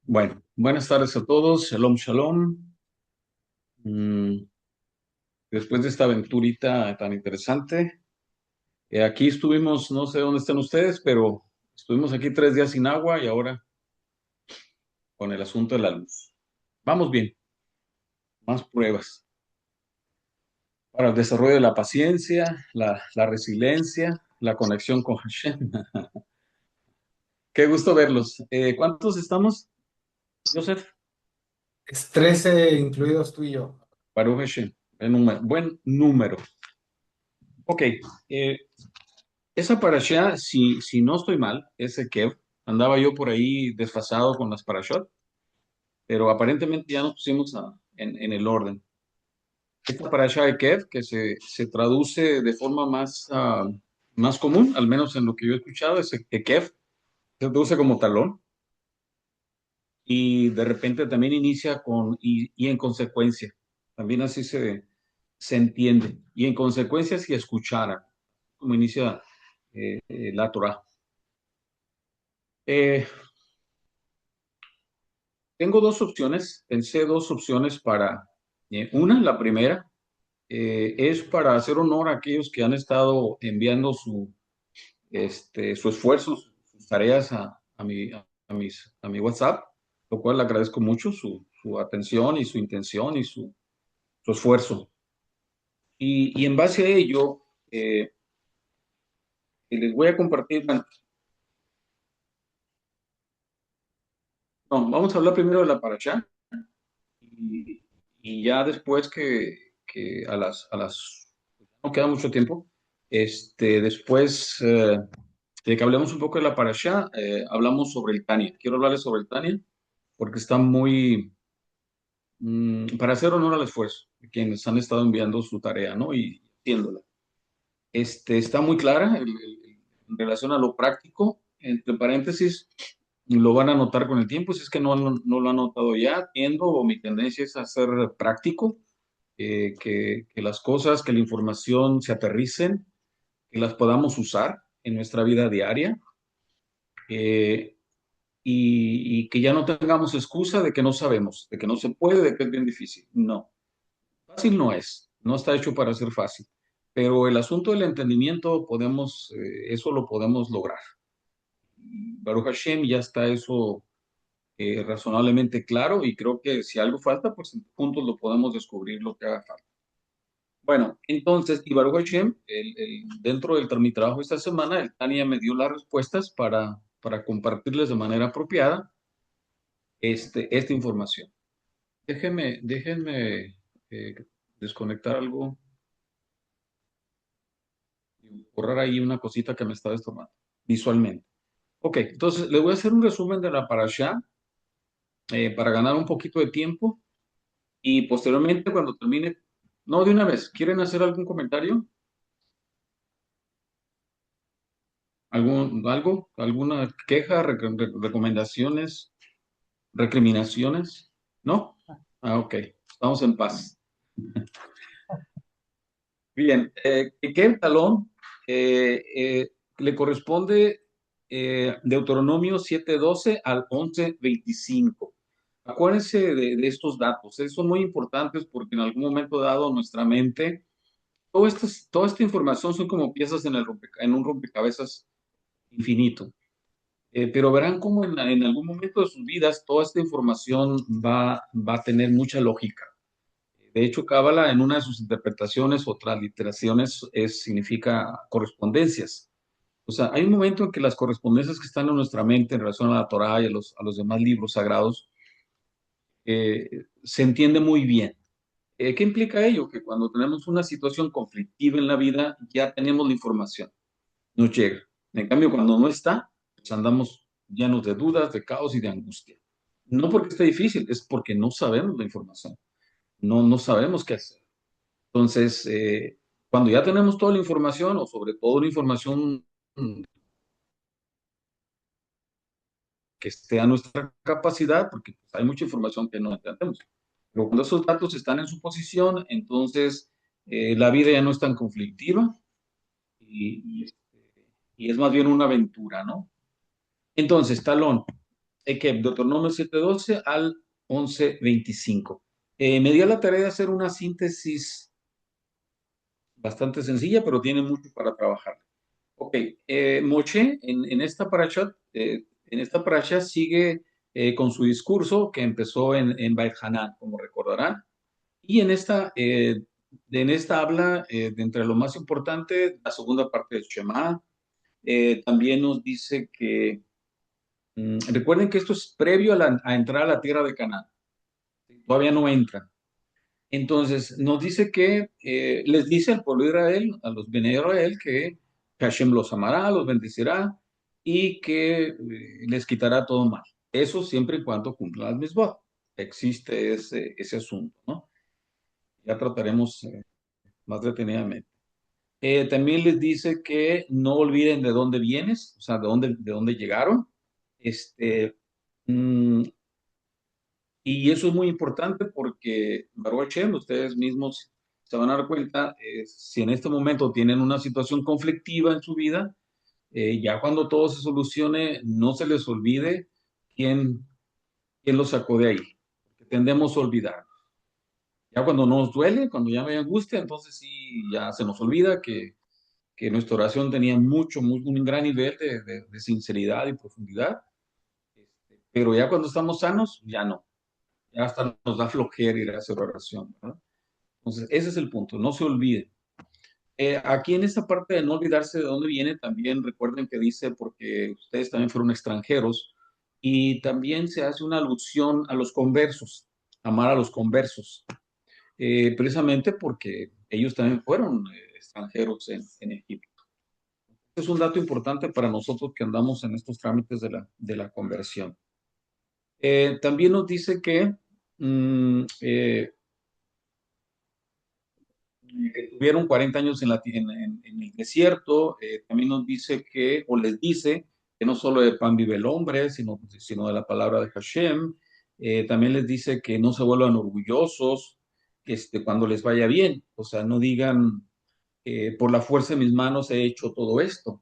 Bueno, buenas tardes a todos. Shalom, shalom. Mm, Después de esta aventurita tan interesante, aquí estuvimos, no sé dónde están ustedes, pero estuvimos aquí 3 días sin agua y ahora con el asunto de la luz. Vamos bien, más pruebas para el desarrollo de la paciencia, la resiliencia, la conexión con Hashem. Qué gusto verlos. ¿Cuántos estamos, Joseph? Es 13 incluidos tú y yo. Baruch Hashem. Buen número. Ok, eh, esa parashá, si no estoy mal, ese Kev, andaba yo por ahí desfasado con las parashot, pero aparentemente ya nos pusimos en el orden. Esta parashá de Kev, que se traduce de forma más común, al menos en lo que yo he escuchado, es que Kev se traduce como talón y de repente también inicia con y en consecuencia. También así se entiende. Y en consecuencia, si escuchara, como inicia la Torah. Eh, Tengo dos opciones, pensé dos opciones para, la primera, es para hacer honor a aquellos que han estado enviando su esfuerzo, sus tareas a mi WhatsApp, lo cual le agradezco mucho su atención y su intención y su esfuerzo. Y en base a ello, les voy a compartir, bueno, no, vamos a hablar primero de la parashá y, y ya después que no queda mucho tiempo. Después de que hablemos un poco de la parashá, hablamos sobre el Tania. Quiero hablarles sobre el Tania porque está para hacer honor al esfuerzo de quienes han estado enviando su tarea, ¿no? Y haciéndola. Está muy clara en relación a lo práctico. Entre paréntesis, lo van a notar con el tiempo. Si es que no lo han notado ya, tiendo o mi tendencia es a ser práctico, que las cosas, que la información se aterricen, que las podamos usar en nuestra vida diaria, eh, y que ya no tengamos excusa de que no sabemos, de que no se puede, de que es bien difícil. No, fácil no es, no está hecho para ser fácil, pero el asunto del entendimiento eso lo podemos lograr. Baruch Hashem ya está eso razonablemente claro y creo que si algo falta, pues juntos lo podemos descubrir lo que haga falta. Bueno, entonces, y Baruch Hashem, dentro mi trabajo esta semana, el Tania me dio las respuestas para compartirles de manera apropiada esta información. Déjenme eh, desconectar algo y borrar ahí una cosita que me está estorbando visualmente. Ok, entonces les voy a hacer un resumen de la parasha para ganar un poquito de tiempo y posteriormente cuando termine, no de una vez, ¿quieren hacer algún comentario? ¿Alguna queja, recomendaciones, recriminaciones? ¿No? Ah, ok, estamos en paz. Bien, ¿qué talón le corresponde Deuteronomio 7:12 al 11:25? Acuérdense de estos datos, son muy importantes porque en algún momento dado nuestra mente, toda esta información son como piezas en un rompecabezas infinito. Pero verán cómo en algún momento de sus vidas toda esta información va a tener mucha lógica. De hecho, Cábala en una de sus interpretaciones o transliteraciones significa correspondencias. O sea, hay un momento en que las correspondencias que están en nuestra mente en relación a la Torá y a los demás libros sagrados se entiende muy bien. ¿Qué implica ello? Que cuando tenemos una situación conflictiva en la vida, ya tenemos la información, nos llega. En cambio, cuando no está, pues andamos llenos de dudas, de caos y de angustia. No porque esté difícil, es porque no sabemos la información, no sabemos qué hacer. Entonces, cuando ya tenemos toda la información, o sobre todo la información que esté a nuestra capacidad, porque pues, hay mucha información que no entendemos, pero cuando esos datos están en su posición, entonces la vida ya no es tan conflictiva y, y, y es más bien una aventura, ¿no? Entonces, talón. que Deuteronomio 7:12 al 11:25. Me dio la tarea de hacer una síntesis bastante sencilla, pero tiene mucho para trabajar. Ok, Moshe en esta parasha sigue con su discurso que empezó en Beit Hanan, como recordarán, y en esta habla de entre lo más importante, la segunda parte del Shema. También nos dice que, recuerden que esto es previo a entrar a la tierra de Canaán, todavía no entra. Entonces, nos dice que les dice al pueblo de Israel, a los Bene Israel, que Hashem los amará, los bendecirá y que les quitará todo mal. Eso siempre y cuando cumplan las misbot. Existe ese asunto, ¿no? Ya trataremos más detenidamente. También les dice que no olviden de dónde vienes, o sea, de dónde llegaron. Este, mm, y eso es muy importante porque, Baruch Hashem, ustedes mismos se van a dar cuenta, si en este momento tienen una situación conflictiva en su vida, ya cuando todo se solucione, no se les olvide quién, quién los sacó de ahí. Porque tendemos a olvidar. Ya cuando nos duele, cuando ya me angustia, entonces sí, ya se nos olvida que nuestra oración tenía un gran nivel de sinceridad y profundidad. Pero ya cuando estamos sanos, ya no. Ya hasta nos da flojera ir a hacer oración, ¿verdad? Entonces, ese es el punto, no se olviden. Aquí en esta parte de no olvidarse de dónde viene, también recuerden que dice, porque ustedes también fueron extranjeros, y también se hace una alusión a los conversos, amar a los conversos, precisamente porque ellos también fueron extranjeros en Egipto. Es un dato importante para nosotros que andamos en estos trámites de la conversión. También nos dice que tuvieron 40 años en el desierto. También nos dice que, o les dice, que no solo de pan vive el hombre, sino de la palabra de Hashem. También les dice que no se vuelvan orgullosos cuando les vaya bien. O sea, no digan, por la fuerza de mis manos he hecho todo esto.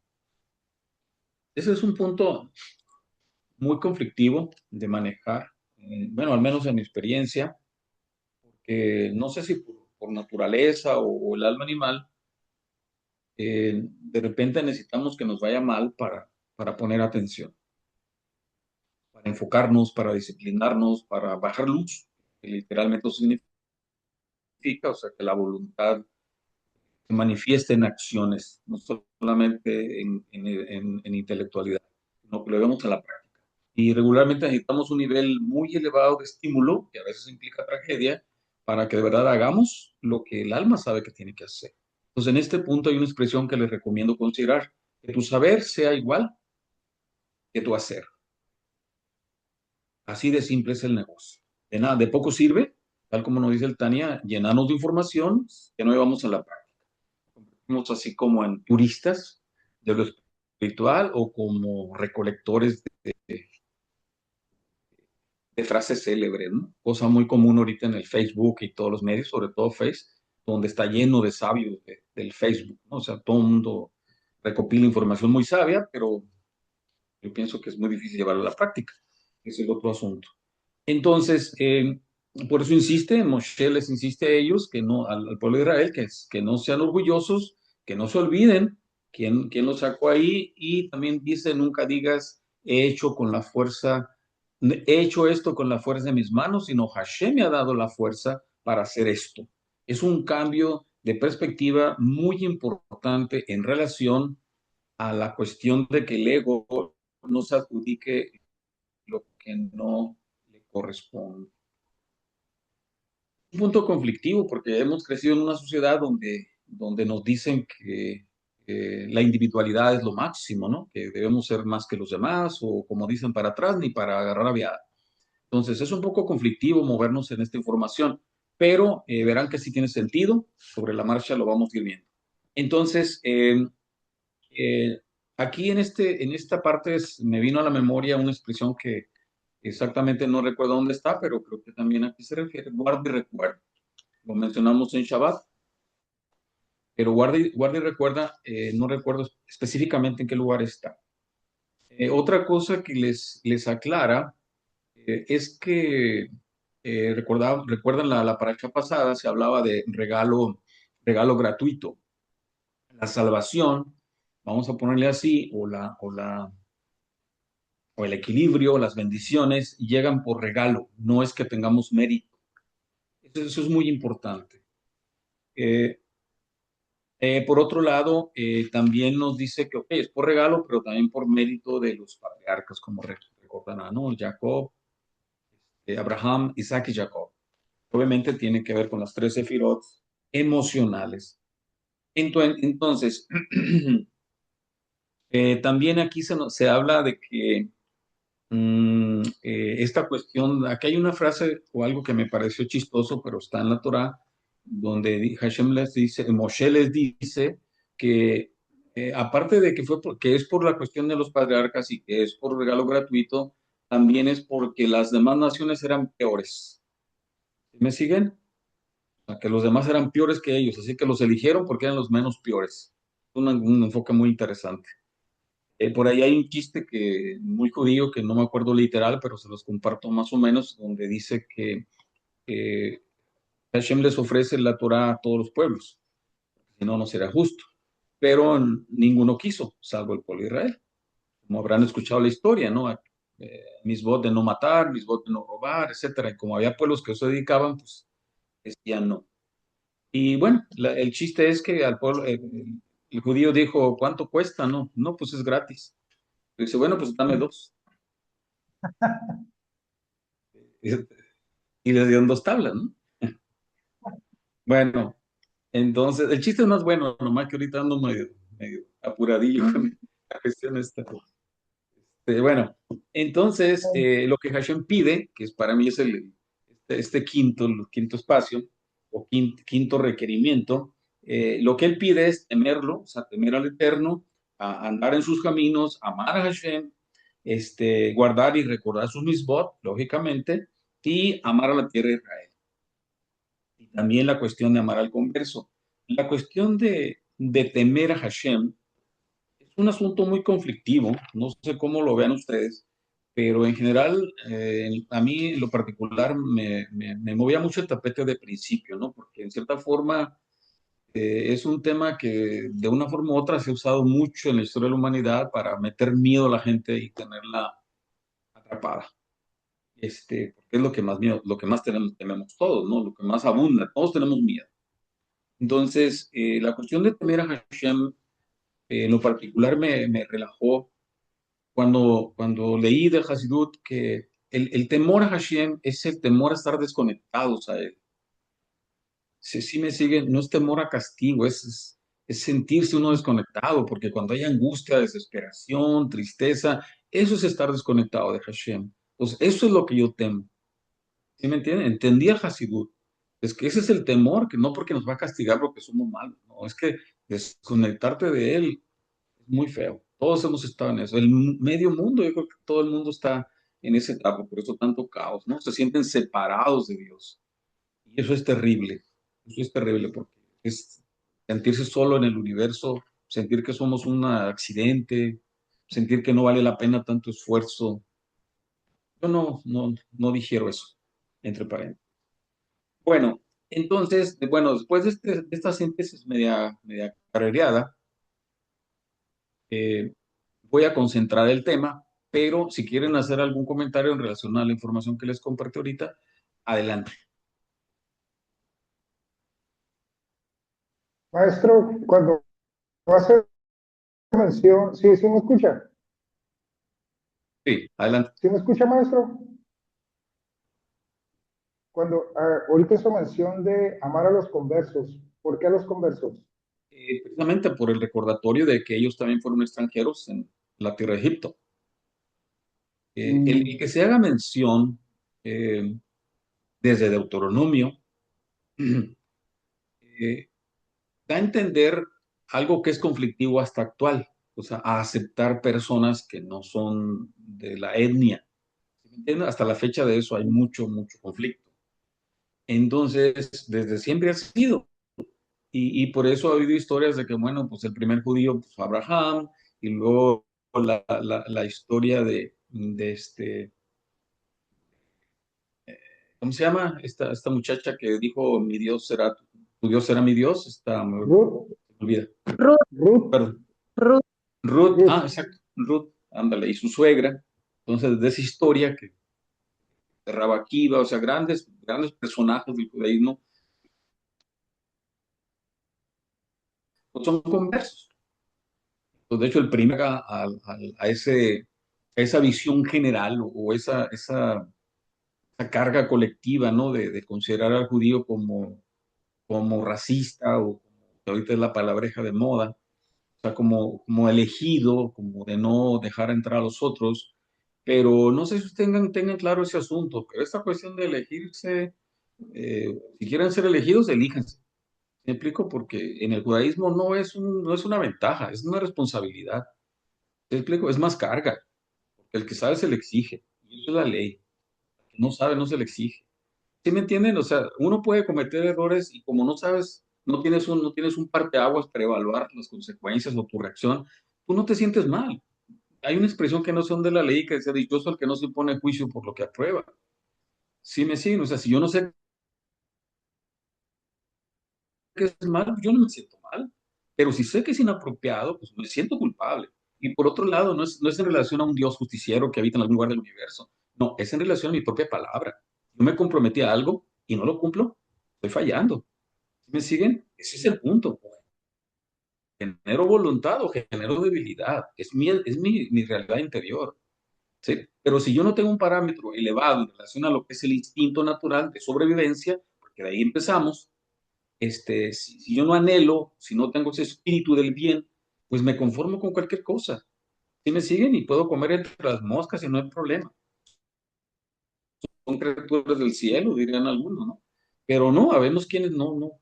Ese es un punto muy conflictivo de manejar, bueno, al menos en mi experiencia, que no sé si por naturaleza o el alma animal, de repente necesitamos que nos vaya mal para poner atención, para enfocarnos, para disciplinarnos, para bajar luz, que literalmente eso significa, o sea, que la voluntad se manifieste en acciones, no solamente en intelectualidad, sino que lo vemos en la práctica. Y regularmente necesitamos un nivel muy elevado de estímulo, que a veces implica tragedia, para que de verdad hagamos lo que el alma sabe que tiene que hacer. Entonces, en este punto hay una expresión que les recomiendo considerar, que tu saber sea igual que tu hacer. Así de simple es el negocio. De nada, de poco sirve, tal como nos dice el Tania, llenarnos de información que no llevamos a la práctica. Somos así como en turistas de lo espiritual o como recolectores de frases célebres, ¿no? Cosa muy común ahorita en el Facebook y todos los medios, sobre todo Face, donde está lleno de sabios del Facebook, ¿no? O sea, todo el mundo recopila información muy sabia, pero yo pienso que es muy difícil llevarla a la práctica. Ese es el otro asunto. Entonces, por eso insiste, Moshe les insiste a ellos, al pueblo de Israel, que no sean orgullosos, que no se olviden quién los sacó ahí, y también dice, nunca digas, he hecho esto con la fuerza de mis manos, sino Hashem me ha dado la fuerza para hacer esto. Es un cambio de perspectiva muy importante en relación a la cuestión de que el ego no se adjudique lo que no le corresponde. Un punto conflictivo porque hemos crecido en una sociedad donde nos dicen que la individualidad es lo máximo, ¿no? Que debemos ser más que los demás o como dicen para atrás ni para agarrar aviada. Entonces es un poco conflictivo movernos en esta información, pero verán que sí tiene sentido. Sobre la marcha lo vamos a ir viendo. Entonces, eh, aquí en esta parte me vino a la memoria una expresión que exactamente no recuerdo dónde está, pero creo que también aquí se refiere, guarda y recuerda. Lo mencionamos en Shabbat, pero guarda y recuerda, no recuerdo específicamente en qué lugar está. Otra cosa que les aclara es que recuerdan la paracha pasada, se hablaba de regalo gratuito. La salvación, vamos a ponerle así, o el equilibrio, las bendiciones, llegan por regalo, no es que tengamos mérito. Eso es muy importante. Eh, por otro lado, también nos dice que, ok, es por regalo, pero también por mérito de los patriarcas, como recordarán, ¿no? Jacob, Abraham, Isaac y Jacob. Obviamente tiene que ver con las 13 sefirot emocionales. Entonces, también aquí se habla de que esta cuestión, aquí hay una frase o algo que me pareció chistoso, pero está en la Torá, donde Hashem les dice, Moshe les dice que aparte de que que es por la cuestión de los patriarcas y que es por regalo gratuito, también es porque las demás naciones eran peores. ¿Sí ¿Me siguen? O sea, que los demás eran peores que ellos, así que los eligieron porque eran los menos peores. Un enfoque muy interesante. Por ahí hay un chiste que muy judío, que no me acuerdo literal, pero se los comparto más o menos, donde dice que eh, Hashem les ofrece la Torah a todos los pueblos, si no, no será justo. Pero ninguno quiso, salvo el pueblo de Israel. Como habrán escuchado la historia, ¿no? Mis votos de no matar, mis votos de no robar, etcétera. Y como había pueblos que se dedicaban, pues decían no. Y bueno, el chiste es que al pueblo, el judío dijo, ¿cuánto cuesta? No, no, pues es gratis. Dice, bueno, pues dame dos. Y le dieron dos tablas, ¿no? Bueno, entonces, el chiste es más bueno, nomás que ahorita ando medio apuradillo con la cuestión esta. Bueno, entonces, lo que Hashem pide, que es para mí es este quinto espacio, o quinto requerimiento, lo que él pide es temerlo, o sea, temer al Eterno, andar en sus caminos, amar a Hashem, guardar y recordar sus misbot, lógicamente, y amar a la tierra de Israel. Y también la cuestión de amar al converso. La cuestión de temer a Hashem es un asunto muy conflictivo, no sé cómo lo vean ustedes, pero en general, a mí en lo particular me movía mucho el tapete de principio, ¿no? Porque en cierta forma es un tema que de una forma u otra se ha usado mucho en la historia de la humanidad para meter miedo a la gente y tenerla atrapada. Porque es lo que más miedo, lo que más tememos todos, ¿no? Lo que más abunda, todos tenemos miedo. Entonces, la cuestión de temer a Hashem, en lo particular me relajó cuando leí de Hasidut que el temor a Hashem es el temor a estar desconectados a él. Si me siguen, no es temor a castigo, es sentirse uno desconectado, porque cuando hay angustia, desesperación, tristeza, eso es estar desconectado de Hashem. Entonces, eso es lo que yo temo. ¿Sí me entienden? Entendí el Hasidut. Es que ese es el temor, que no porque nos va a castigar porque somos malos, no, es que desconectarte de él es muy feo. Todos hemos estado en eso. El medio mundo, yo creo que todo el mundo está en ese etapa, por eso tanto caos, ¿no? Se sienten separados de Dios. Y eso es terrible. Eso es terrible porque es sentirse solo en el universo, sentir que somos un accidente, sentir que no vale la pena tanto esfuerzo. Yo no digiero eso, entre paréntesis. Bueno, entonces, bueno, después de esta síntesis media carrereada, eh, voy a concentrar el tema, pero si quieren hacer algún comentario en relación a la información que les compartí ahorita, adelante. Maestro, cuando hace mención, sí, Sí, adelante. sí me escucha, maestro. Cuando ahorita hizo mención de amar a los conversos, ¿por qué a los conversos? Precisamente por el recordatorio de que ellos también fueron extranjeros en la tierra de Egipto. El Mm, que se haga mención eh, desde Deuteronomio eh, da a entender algo que es conflictivo hasta actual, o sea, a aceptar personas que no son de la etnia. ¿Sí me entiendes? Hasta la fecha de eso hay mucho conflicto. Entonces, desde siempre ha sido. Y por eso ha habido historias de que, bueno, pues el primer judío, pues Abraham, y luego la historia ¿cómo se llama? Esta muchacha que dijo, tu Dios será mi Dios, Ruth, se me olvida, Ruth, Ruth, perdón. Ruth, Ruth, Ruth. exacto, Ruth, ándale, y su suegra. Entonces, de esa historia que de Rabaquiva, o sea, grandes personajes del judaísmo, pues son conversos. Pues, de hecho, el primero a esa visión general o esa carga colectiva, ¿no? De considerar al judío como racista o como que ahorita es la palabreja de moda, o sea, como elegido, como de no dejar entrar a los otros. Pero no sé si ustedes tengan claro ese asunto, pero esta cuestión de elegirse, si quieren ser elegidos, elíjanse. ¿Me explico? Porque en el judaísmo no es una ventaja, es una responsabilidad. ¿Me explico? Es más carga, porque el que sabe se le exige, y eso es la ley. El que no sabe no se le exige. ¿Sí me entienden? O sea, uno puede cometer errores y como no sabes, no tienes un parteaguas para evaluar las consecuencias o tu reacción, tú no te sientes mal. Hay una expresión que no son de la ley que dice, dichoso el que no se pone juicio por lo que aprueba. Sí me siguen, o sea, si yo no sé que es mal, yo no me siento mal. Pero si sé que es inapropiado, pues me siento culpable. Y por otro lado, no es en relación a un Dios justiciero que habita en algún lugar del universo. No, es en relación a mi propia palabra. Yo me comprometí a algo y no lo cumplo, estoy fallando. ¿Sí me siguen? Ese es el punto. Genero voluntad o genero debilidad. Mi realidad interior. ¿Sí? Pero si yo no tengo un parámetro elevado en relación a lo que es el instinto natural de sobrevivencia, porque de ahí empezamos, si yo no anhelo, si no tengo ese espíritu del bien, pues me conformo con cualquier cosa. ¿Sí me siguen? Y puedo comer entre las moscas y no hay problema. Son criaturas del cielo, dirían algunos, ¿no? Pero no, habemos quienes no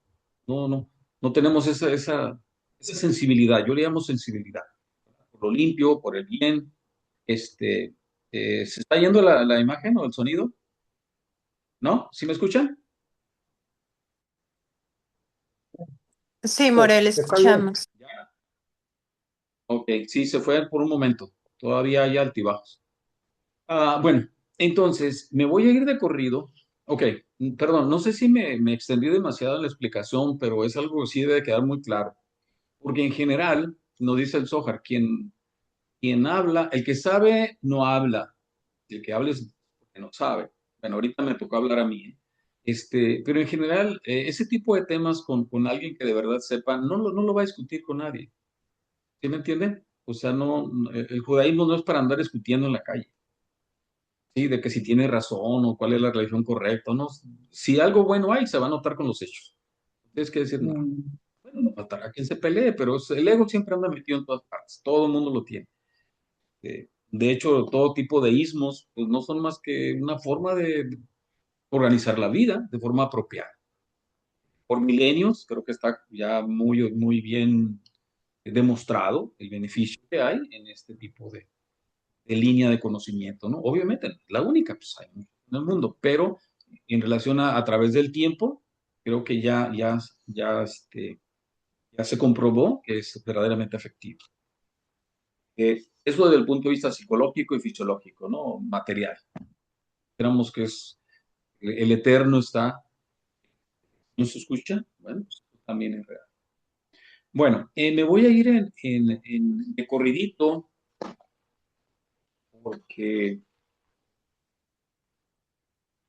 tenemos esa sensibilidad. Yo le llamo sensibilidad. Por lo limpio, por el bien. Este, ¿Se está yendo la imagen o el sonido? ¿No? ¿Sí me escuchan? sí, Morel, Está bien. escuchamos. Ya. Ok, sí, se fue por un momento. Todavía hay altibajos. Bueno, entonces me voy a ir de corrido. Ok, perdón, no sé si me extendí demasiado en la explicación, pero es algo que sí debe quedar muy claro. Porque en general, nos dice el Zohar, quien habla, el que sabe no habla, el que habla es porque no sabe. Bueno, ahorita me tocó hablar a mí, ¿eh? Pero en general, ese tipo de temas con alguien que de verdad sepa, no lo va a discutir con nadie. ¿Sí me entienden? O sea, el judaísmo no es para andar discutiendo en la calle. Sí, de que si tiene razón o cuál es la religión correcta, ¿no? Si algo bueno hay, se va a notar con los hechos. Tienes que decir, no, bueno, no faltará quien se pelee, pero el ego siempre anda metido en todas partes, todo el mundo lo tiene. De hecho, todo tipo de ismos, pues no son más que una forma de organizar la vida de forma apropiada. Por milenios, creo que está ya muy bien demostrado el beneficio que hay en este tipo de línea de conocimiento, ¿no? Obviamente, la única, pues hay muchas en el mundo, pero en relación a través del tiempo, creo que ya se comprobó que es verdaderamente efectivo. Eso desde el punto de vista psicológico y fisiológico, ¿no? Material. Esperamos que el eterno está, ¿no se escucha? Bueno, pues, también es real. Bueno, me voy a ir de corridito porque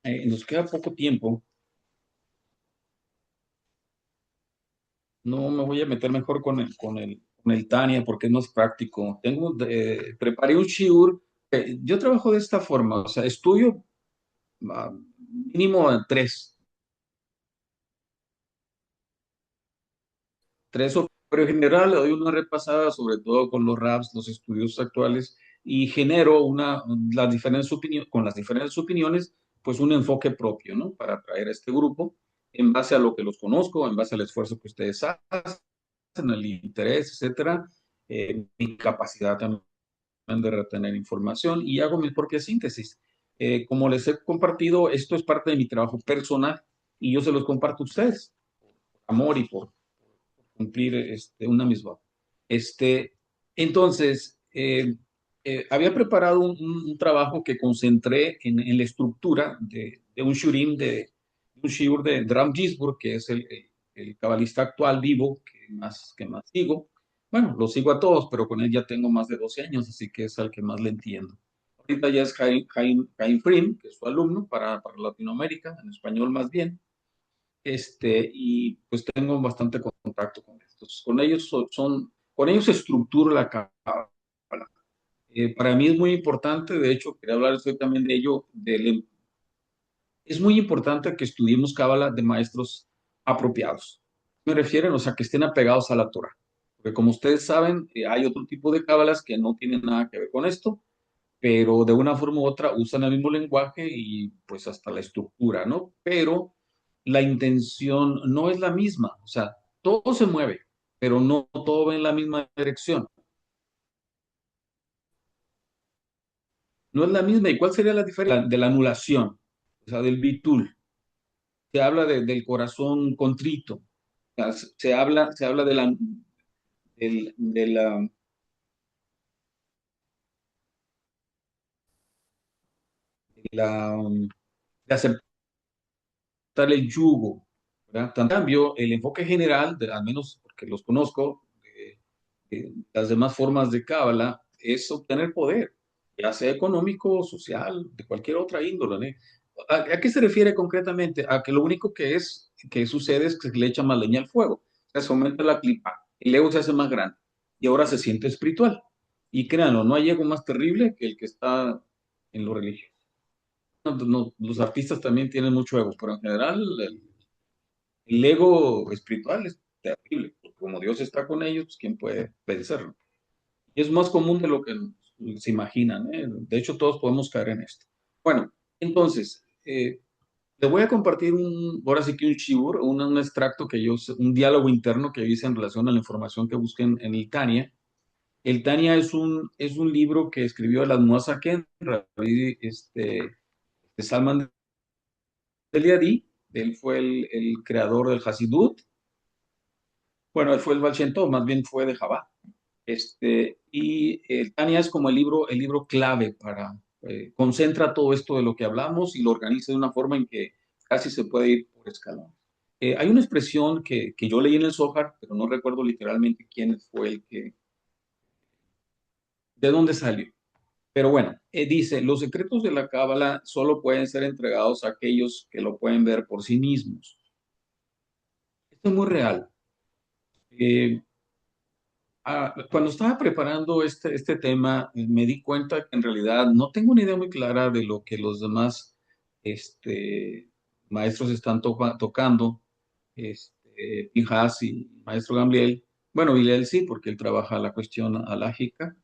nos queda poco tiempo. No me voy a meter mejor con el Tania porque es más práctico. Preparé un shiur. Yo trabajo de esta forma, o sea, estudio mínimo pero en general le doy una repasada, sobre todo con los raps, los estudios actuales, y genero con las diferentes opiniones, pues un enfoque propio, ¿no? Para atraer a este grupo en base a lo que los conozco, en base al esfuerzo que ustedes hacen, el interés, etcétera, mi capacidad también de retener información y hago mi propia síntesis. Como les he compartido, esto es parte de mi trabajo personal y yo se los comparto a ustedes, por amor y por cumplir una misma. Entonces, había preparado un trabajo que concentré en la estructura de un shurim, de un shiur de Ram Gisburg, que es el cabalista actual vivo que más sigo. Bueno, lo sigo a todos, pero con él ya tengo más de 12 años, así que es al que más le entiendo. Ahorita ya es Chaim Frim, que es su alumno para Latinoamérica, en español más bien. Y pues tengo bastante contacto con estos. Con ellos con ellos se estructura la cábala. Para mí es muy importante, de hecho, quería hablar hoy también de ello, es muy importante que estudiemos cábala de maestros apropiados. Me refieren, o sea, que estén apegados a la Torah. Porque como ustedes saben, hay otro tipo de cábalas que no tienen nada que ver con esto, pero de una forma u otra usan el mismo lenguaje y pues hasta la estructura, ¿no? Pero la intención no es la misma, o sea, todo se mueve, pero no todo va en la misma dirección. No es la misma. ¿Y cuál sería la diferencia? De la anulación, o sea, del bitul. Se habla del corazón contrito. O sea, se habla de aceptar el yugo, ¿verdad? En cambio, el enfoque general, al menos porque los conozco, las demás formas de cábala, es obtener poder, ya sea económico, social, de cualquier otra índole, ¿no? ¿A qué se refiere concretamente? A que lo único que sucede es que se le echa más leña al fuego, o sea, se aumenta la clipa, el ego se hace más grande y ahora se siente espiritual. Y créanlo, no hay ego más terrible que el que está en lo religioso. No, los artistas también tienen mucho ego, pero en general el ego espiritual es terrible. Como Dios está con ellos, pues, ¿quién puede vencerlo? Y es más común de lo que se imaginan, ¿eh? De hecho, todos podemos caer en esto. Bueno, entonces, les voy a compartir ahora sí que un shibur, un extracto un diálogo interno que yo hice en relación a la información que busqué en el Tania. El Tania es un libro que escribió el Admoazaken, Rabbi, de Salman del Yadi. Él fue el creador del Hasidut. Bueno, él fue el Baal Shem Tov, más bien fue de Jabá. Y el Tania es como el libro clave concentra todo esto de lo que hablamos y lo organiza de una forma en que casi se puede ir por escalón. Hay una expresión que yo leí en el Zohar, pero no recuerdo literalmente quién fue de dónde salió. Pero bueno, dice, los secretos de la Cábala solo pueden ser entregados a aquellos que lo pueden ver por sí mismos. Esto es muy real. Eh, Cuando estaba preparando este tema, me di cuenta que en realidad no tengo una idea muy clara de lo que los demás maestros están tocando, Pinhas y maestro Gamliel. Bueno, Gamliel sí, porque él trabaja la cuestión alágica,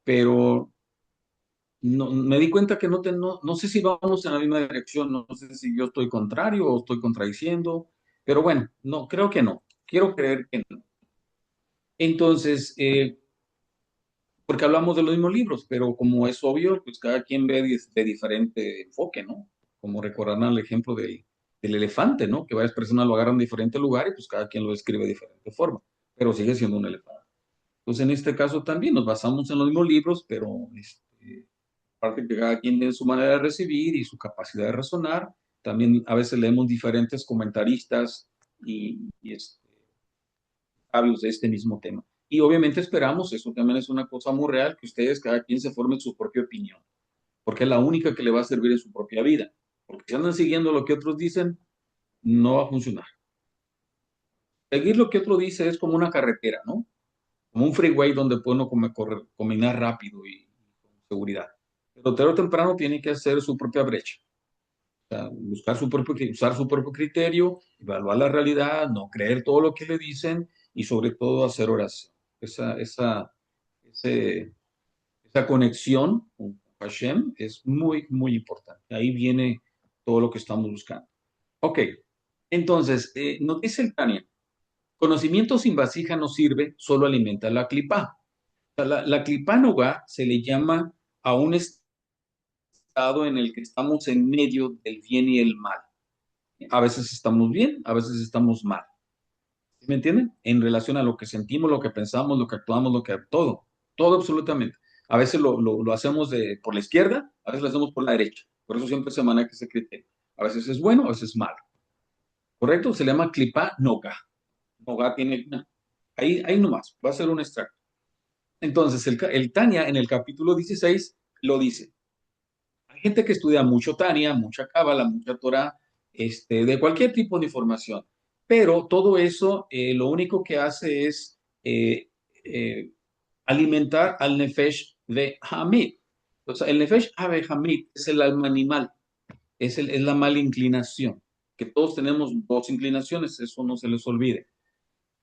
pero me di cuenta que no sé si vamos en la misma dirección, no sé si yo estoy contrario o estoy contradiciendo, pero bueno, no, creo que no. Quiero creer que no. Entonces, porque hablamos de los mismos libros, pero como es obvio, pues cada quien ve de diferente enfoque, ¿no? Como recordarán el ejemplo del elefante, ¿no? Que varias personas lo agarran de diferente lugar y pues cada quien lo describe de diferente forma, pero sigue siendo un elefante. Entonces, en este caso también nos basamos en los mismos libros, pero aparte que cada quien tiene su manera de recibir y su capacidad de razonar, también a veces leemos diferentes comentaristas y sabios de este mismo tema. Y obviamente esperamos, eso también es una cosa muy real, que ustedes, cada quien se forme su propia opinión, porque es la única que le va a servir en su propia vida. Porque si andan siguiendo lo que otros dicen, no va a funcionar. Seguir lo que otro dice es como una carretera, ¿no? Como un freeway donde puede uno caminar rápido y con seguridad. Pero tarde o temprano tiene que hacer su propia brecha. O sea, usar su propio criterio, evaluar la realidad, no creer todo lo que le dicen y sobre todo hacer oración. Ese- esa conexión con Hashem es muy, muy importante. Ahí viene todo lo que estamos buscando. Ok, entonces, nos dice el Tania, conocimiento sin vasija no sirve, solo alimenta la clipá. O sea, la clipánoga se le llama a un estado en el que estamos en medio del bien y el mal. A veces estamos bien, a veces estamos mal. ¿Sí me entienden? En relación a lo que sentimos, lo que pensamos, lo que actuamos, todo absolutamente. A veces lo hacemos por la izquierda, a veces lo hacemos por la derecha. Por eso siempre se maneja ese criterio. A veces es bueno, a veces es malo. ¿Correcto? Se le llama clipa noga. Noga tiene, ahí nomás, va a ser un extracto. Entonces, el Tania en el capítulo 16 lo dice. Hay gente que estudia mucho Tania, mucha Cábala, mucha Torah, de cualquier tipo de información, pero todo eso lo único que hace es eh, alimentar al Nefesh de Hamid. O sea, el Nefesh de Hamid es el alma animal, es la mala inclinación, que todos tenemos dos inclinaciones, eso no se les olvide.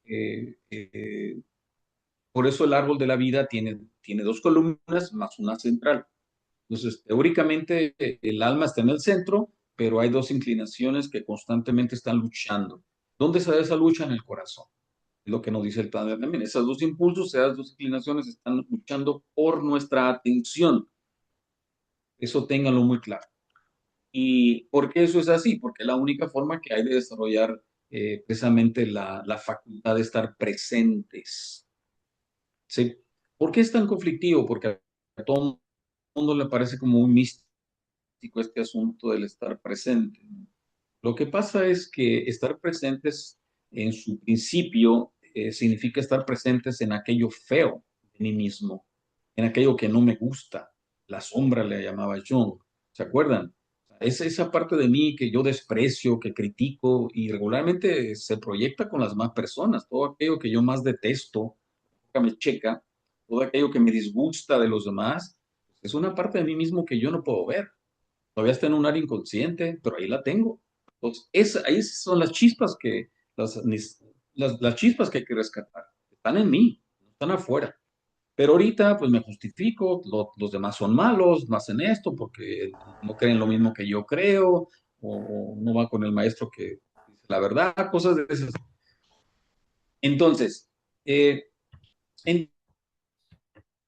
Eh, eh, por eso el árbol de la vida tiene dos columnas más una central. Entonces, teóricamente el alma está en el centro, pero hay dos inclinaciones que constantemente están luchando. ¿Dónde se da esa lucha? En el corazón. Es lo que nos dice el plan de también. Esas dos impulsos, esas dos inclinaciones están luchando por nuestra atención. Eso ténganlo muy claro. ¿Y por qué eso es así? Porque es la única forma que hay de desarrollar precisamente la facultad de estar presentes. ¿Sí? ¿Por qué es tan conflictivo? Porque a todo el mundo le parece como muy místico este asunto del estar presente. Lo que pasa es que estar presentes en su principio significa estar presentes en aquello feo de mí mismo, en aquello que no me gusta. La sombra le llamaba Jung. ¿Se acuerdan? Es esa parte de mí que yo desprecio, que critico y regularmente se proyecta con las más personas. Todo aquello que yo más detesto, que me checa, todo aquello que me disgusta de los demás, es una parte de mí mismo que yo no puedo ver. Todavía está en un área inconsciente, pero ahí la tengo. Entonces, ahí son las chispas las chispas que hay que rescatar. Están en mí, no están afuera. Pero ahorita, pues me justifico, los demás son malos, no hacen esto porque no creen lo mismo que yo creo, o no va con el maestro que dice la verdad, cosas de esas. Entonces, eh,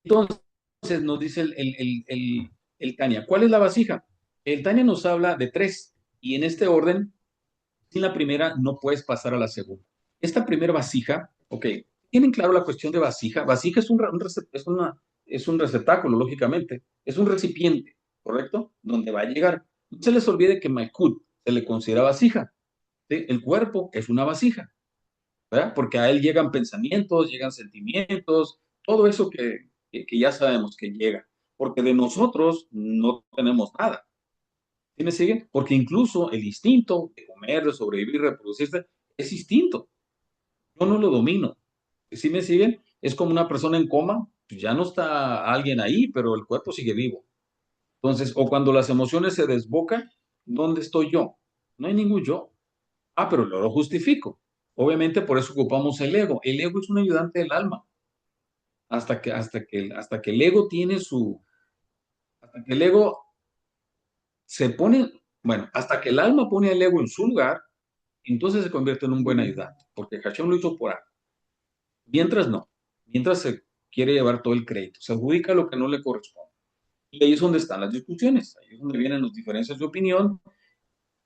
entonces nos dice el Tania, ¿cuál es la vasija? El Tania nos habla de tres, y en este orden, sin la primera no puedes pasar a la segunda. Esta primera vasija, ok, ¿tienen claro la cuestión de vasija? Vasija es un receptáculo, lógicamente, es un recipiente, ¿correcto? Donde va a llegar. No se les olvide que Malkut se le considera vasija, ¿sí? El cuerpo es una vasija, ¿verdad? Porque a él llegan pensamientos, llegan sentimientos, todo eso que ya sabemos que llega, porque de nosotros no tenemos nada. ¿Sí me siguen? Porque incluso el instinto de comer, de sobrevivir, reproducirse, es instinto. Yo no lo domino. ¿Sí me siguen? Es como una persona en coma, pues ya no está alguien ahí, pero el cuerpo sigue vivo. Entonces, o cuando las emociones se desbocan, ¿dónde estoy yo? No hay ningún yo. Ah, pero lo justifico. Obviamente por eso ocupamos el ego. El ego es un ayudante del alma. Hasta que el ego tiene hasta que el ego se pone, bueno, hasta que el alma pone el ego en su lugar, entonces se convierte en un buen ayudante, porque Hashem lo hizo por algo. Mientras no, mientras se quiere llevar todo el crédito, se adjudica lo que no le corresponde. Y ahí es donde están las discusiones, ahí es donde vienen las diferencias de opinión,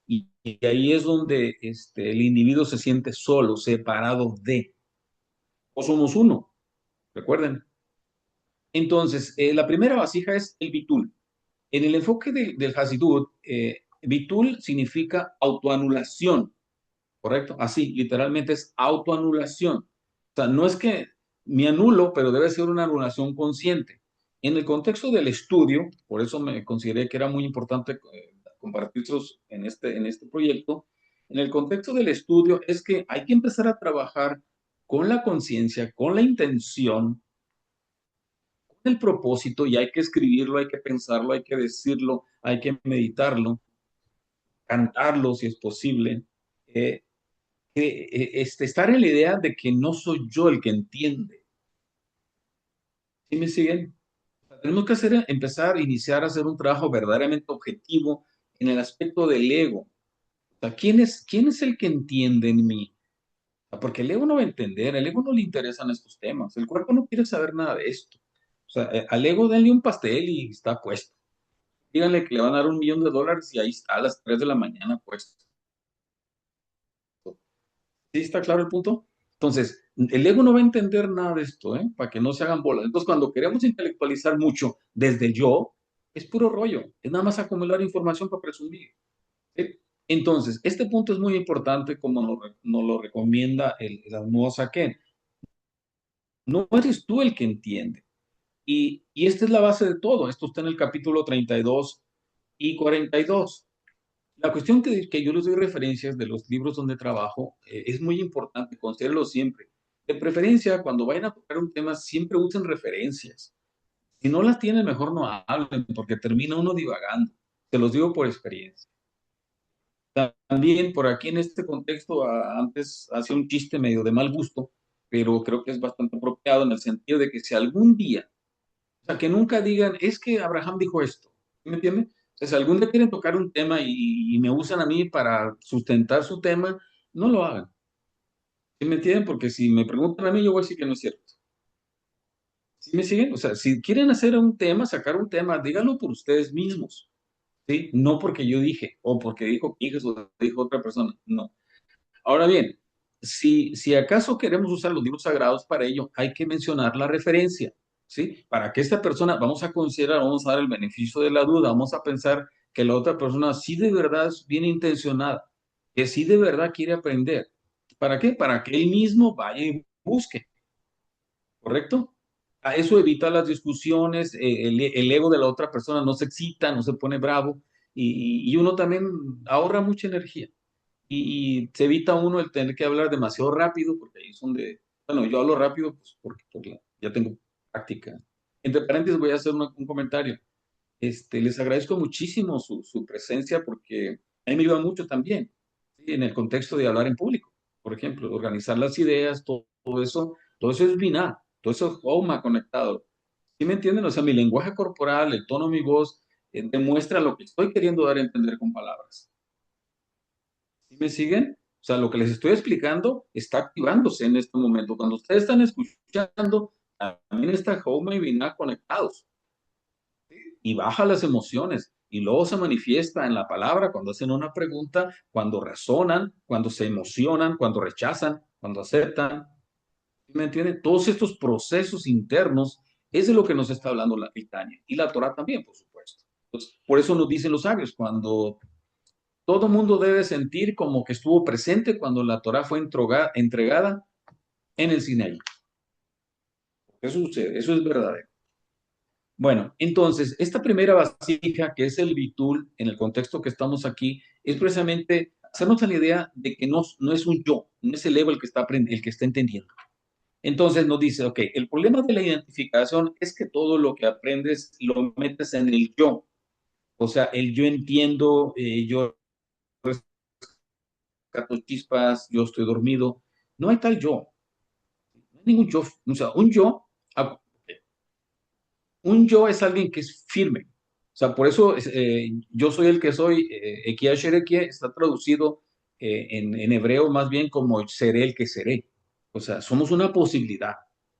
y ahí es donde el individuo se siente solo, separado de, o somos uno, recuerden. Entonces, la primera vasija es el bitul. En el enfoque del Hasidut, bitul significa autoanulación, ¿correcto? Así, literalmente es autoanulación. O sea, no es que me anulo, pero debe ser una anulación consciente. En el contexto del estudio, por eso me consideré que era muy importante compartirlos en este proyecto, en el contexto del estudio es que hay que empezar a trabajar con la conciencia, con la intención, con el propósito, y hay que escribirlo, hay que pensarlo, hay que decirlo, hay que meditarlo, cantarlo si es posible. Eh, estar en la idea de que no soy yo el que entiende. ¿Sí me siguen? O sea, tenemos que empezar a iniciar a hacer un trabajo verdaderamente objetivo en el aspecto del ego. O sea, ¿quién es el que entiende en mí? O sea, porque el ego no va a entender, el ego no le interesan estos temas, el cuerpo no quiere saber nada de esto. O sea, al ego denle un pastel y está puesto. Díganle que le van a dar $1 millón y ahí está a las 3 de la mañana puesto. ¿Sí está claro el punto? Entonces, el ego no va a entender nada de esto, ¿eh? Para que no se hagan bolas. Entonces, cuando queremos intelectualizar mucho desde el yo, es puro rollo. Es nada más acumular información para presumir. ¿Sí? Entonces, este punto es muy importante como nos lo recomienda el Admúo Saquén. No eres tú el que entiende. Y esta es la base de todo. Esto está en el capítulo 32 y 42. La cuestión que yo les doy referencias de los libros donde trabajo es muy importante, considéralo siempre. De preferencia, cuando vayan a tocar un tema, siempre usen referencias. Si no las tienen, mejor no hablen, porque termina uno divagando. Te los digo por experiencia. También por aquí en este contexto, antes hacía un chiste medio de mal gusto, pero creo que es bastante apropiado en el sentido de que si algún día, o sea, que nunca digan, es que Abraham dijo esto, ¿sí me entienden? O sea, si algún día quieren tocar un tema y me usan a mí para sustentar su tema, no lo hagan, ¿sí me entienden? Porque si me preguntan a mí, yo voy a decir que no es cierto. ¿Sí me siguen? O sea, si quieren hacer un tema, sacar un tema, díganlo por ustedes mismos, ¿sí? No porque yo dije, o porque dijo Quijes o dijo otra persona, no. Ahora bien, si acaso queremos usar los libros sagrados para ello, hay que mencionar la referencia, ¿sí? Para que esta persona, vamos a considerar, vamos a dar el beneficio de la duda, vamos a pensar que la otra persona sí de verdad es bien intencionada, que sí de verdad quiere aprender. ¿Para qué? Para que él mismo vaya y busque, ¿correcto? A eso evita las discusiones, el ego de la otra persona no se excita, no se pone bravo y uno también ahorra mucha energía y se evita uno el tener que hablar demasiado rápido, porque ahí es donde, bueno, yo hablo rápido pues, porque ya tengo práctica. Entre paréntesis voy a hacer un comentario. Les agradezco muchísimo su presencia porque a mí me ayuda mucho también, ¿sí? En el contexto de hablar en público, por ejemplo, organizar las ideas, todo eso es binar, todo eso es Homa conectado. ¿Sí me entienden? O sea, mi lenguaje corporal, el tono de mi voz, demuestra lo que estoy queriendo dar a entender con palabras. ¿Sí me siguen? O sea, lo que les estoy explicando está activándose en este momento. Cuando ustedes están escuchando, también está Homa y Binah conectados y baja las emociones y luego se manifiesta en la palabra cuando hacen una pregunta, cuando razonan, cuando se emocionan, cuando rechazan, cuando aceptan. ¿Sí me entienden? Todos estos procesos internos es de lo que nos está hablando la Titania y la Torah también, por supuesto. Entonces, por eso nos dicen los sabios, cuando todo mundo debe sentir como que estuvo presente cuando la Torá fue entregada en el Sinaí. Eso sucede, eso es verdadero. Bueno, entonces, esta primera vasija, que es el bitul, en el contexto que estamos aquí, es precisamente hacernos la idea de que no es un yo, no es el ego el que está entendiendo. Entonces nos dice, ok, el problema de la identificación es que todo lo que aprendes lo metes en el yo. O sea, el yo entiendo, yo rescato chispas, yo estoy dormido. No hay tal yo. No hay ningún yo. O sea, ah, un yo es alguien que es firme. O sea, por eso yo soy el que soy. Ekia Sherekie está traducido en hebreo más bien como seré el que seré. O sea, somos una posibilidad.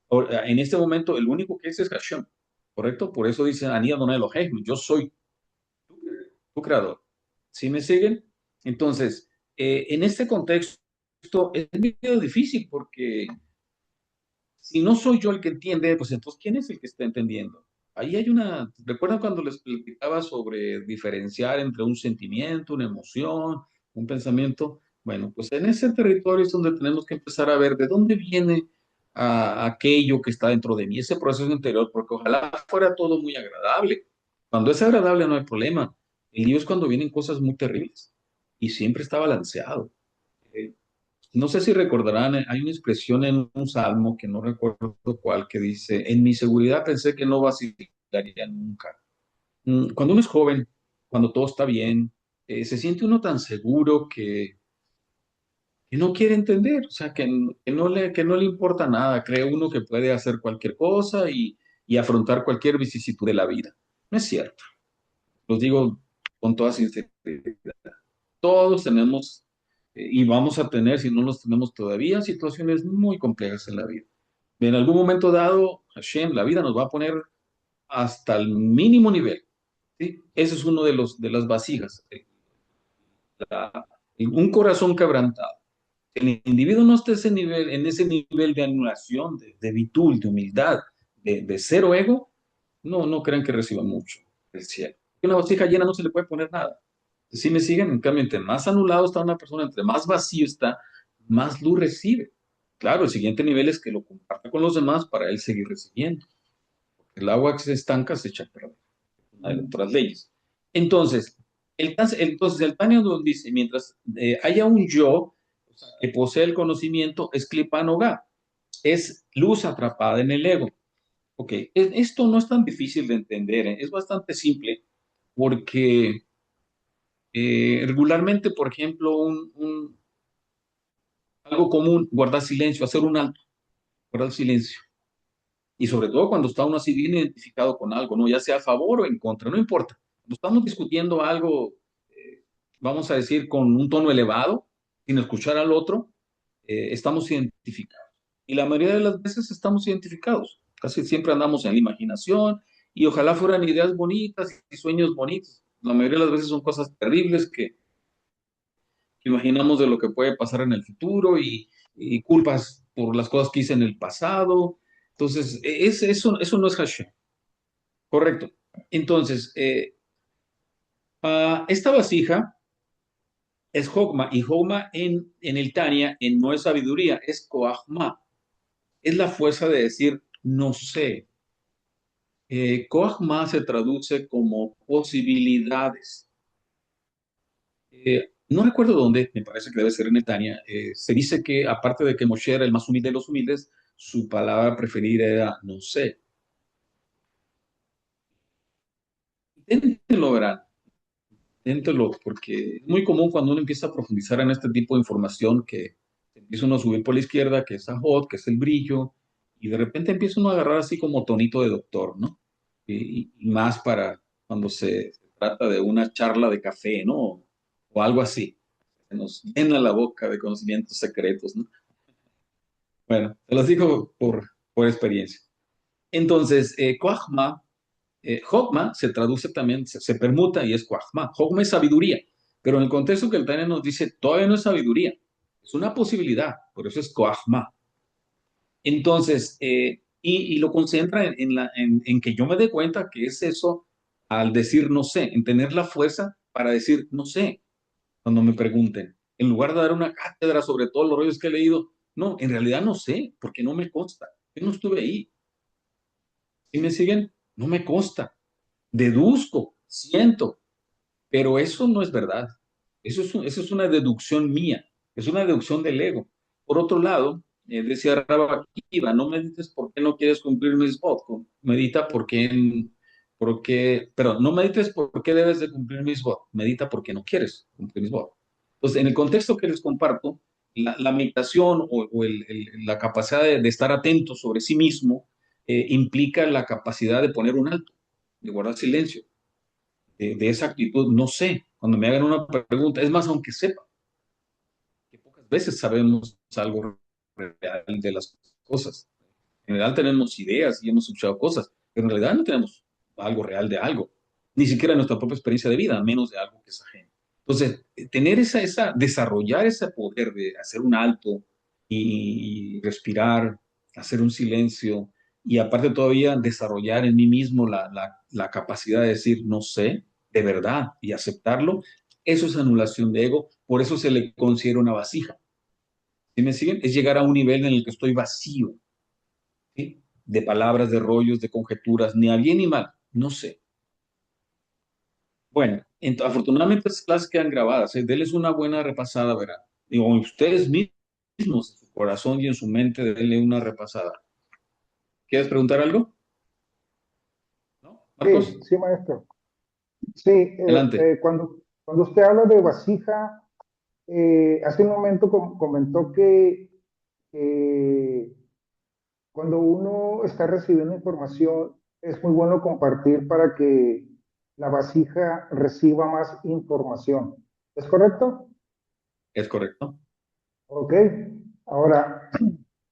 En este momento, el único que es Hashem. ¿Correcto? Por eso dice Ani Adonai Elohim, yo soy tu creador. ¿Sí me siguen? Entonces, en este contexto es medio difícil porque si no soy yo el que entiende, pues entonces, ¿quién es el que está entendiendo? Ahí hay ¿recuerdan cuando les platicaba sobre diferenciar entre un sentimiento, una emoción, un pensamiento? Bueno, pues en ese territorio es donde tenemos que empezar a ver de dónde viene aquello que está dentro de mí, ese proceso interior, porque ojalá fuera todo muy agradable. Cuando es agradable no hay problema. El lío es cuando vienen cosas muy terribles y siempre está balanceado. Eh, no sé si recordarán, hay una expresión en un salmo que no recuerdo cuál, que dice, en mi seguridad pensé que no vacilaría nunca. Cuando uno es joven, cuando todo está bien, se siente uno tan seguro que no quiere entender, o sea, que no le importa nada, cree uno que puede hacer cualquier cosa y afrontar cualquier vicisitud de la vida. No es cierto, los digo con toda sinceridad. Todos tenemos y vamos a tener, si no los tenemos todavía, situaciones muy complejas en la vida. En algún momento dado, Hashem, la vida nos va a poner hasta el mínimo nivel. ¿Sí? Ese es uno de las vasijas. Un corazón quebrantado. El individuo no esté en ese nivel de anulación, de virtud, de humildad, de cero ego, no crean que reciba mucho del cielo. Una vasija llena no se le puede poner nada. Si me siguen, en cambio, entre más anulado está una persona, entre más vacío está, más luz recibe. Claro, el siguiente nivel es que lo comparte con los demás para él seguir recibiendo. El agua que se estanca se echa a perder. Una de otras leyes. Entonces, el Tanya nos dice, mientras haya un yo que posee el conocimiento, es Klipanoga, es luz atrapada en el ego. Ok, esto no es tan difícil de entender, ¿eh? Es bastante simple porque regularmente, por ejemplo, algo común, guardar silencio, hacer un alto, guardar silencio. Y sobre todo cuando está uno así bien identificado con algo, ¿no? Ya sea a favor o en contra, no importa. Cuando estamos discutiendo algo, vamos a decir, con un tono elevado, sin escuchar al otro, estamos identificados. Y la mayoría de las veces estamos identificados. Casi siempre andamos en la imaginación y ojalá fueran ideas bonitas y sueños bonitos. La mayoría de las veces son cosas terribles que imaginamos de lo que puede pasar en el futuro y culpas por las cosas que hice en el pasado. Entonces, eso no es Hashem. Correcto. Entonces, esta vasija es Hogma, y Hogma en el Tania no es sabiduría, es Koachma. Es la fuerza de decir no sé. Koachma se traduce como posibilidades. No recuerdo dónde, me parece que debe ser en el Tania. Se dice que, aparte de que Moshe era el más humilde de los humildes, su palabra preferida era no sé. Inténtenlo, verán. Inténtenlo, porque es muy común cuando uno empieza a profundizar en este tipo de información que empieza uno a subir por la izquierda, que es Ajot, que es el brillo, y de repente empieza uno a agarrar así como tonito de doctor, ¿no? Y más para cuando se trata de una charla de café, ¿no? O algo así. Se nos llena la boca de conocimientos secretos, ¿no? Bueno, te los digo por experiencia. Entonces, Kwajma, Jokma se traduce también, se permuta y es Kwajma. Jokma es sabiduría, pero en el contexto que el Tania nos dice, todavía no es sabiduría, es una posibilidad, por eso es Kwajma. Entonces, y lo concentra en que yo me dé cuenta que es eso al decir no sé, en tener la fuerza para decir no sé cuando me pregunten. En lugar de dar una cátedra sobre todos los rollos que he leído, no, en realidad no sé, porque no me consta. Yo no estuve ahí. Si me siguen, no me consta. Deduzco, siento, pero eso no es verdad. Eso es una deducción mía, es una deducción del ego. Por otro lado, decía Rabbi Akiva, no medites por qué no quieres cumplir mis votos, medita pero no medites por qué debes de cumplir mis votos, medita porque no quieres cumplir mis votos. Entonces, en el contexto que les comparto, la meditación la capacidad de estar atento sobre sí mismo implica la capacidad de poner un alto, de guardar silencio de esa actitud, no sé, cuando me hagan una pregunta, es más, aunque sepa, que pocas veces sabemos algo real de las cosas. En general tenemos ideas y hemos escuchado cosas, pero en realidad no tenemos algo real de algo, ni siquiera nuestra propia experiencia de vida, a menos de algo que es ajeno. Entonces, tener desarrollar ese poder de hacer un alto y respirar, hacer un silencio, y aparte todavía desarrollar en mí mismo la capacidad de decir no sé, de verdad, y aceptarlo, eso es anulación de ego, por eso se le considera una vasija. ¿Sí me siguen? Es llegar a un nivel en el que estoy vacío, ¿sí? De palabras, de rollos, de conjeturas, ni a bien ni mal, no sé. Bueno, afortunadamente estas clases quedan grabadas, ¿eh? Denles una buena repasada, verán. Digo, ustedes mismos, en su corazón y en su mente, denle una repasada. ¿Quieres preguntar algo? ¿No? Sí, Marcos, sí, maestro. Sí, adelante. cuando usted habla de vasija, hace un momento comentó que cuando uno está recibiendo información, es muy bueno compartir para que la vasija reciba más información. ¿Es correcto? Es correcto. Ok. Ahora,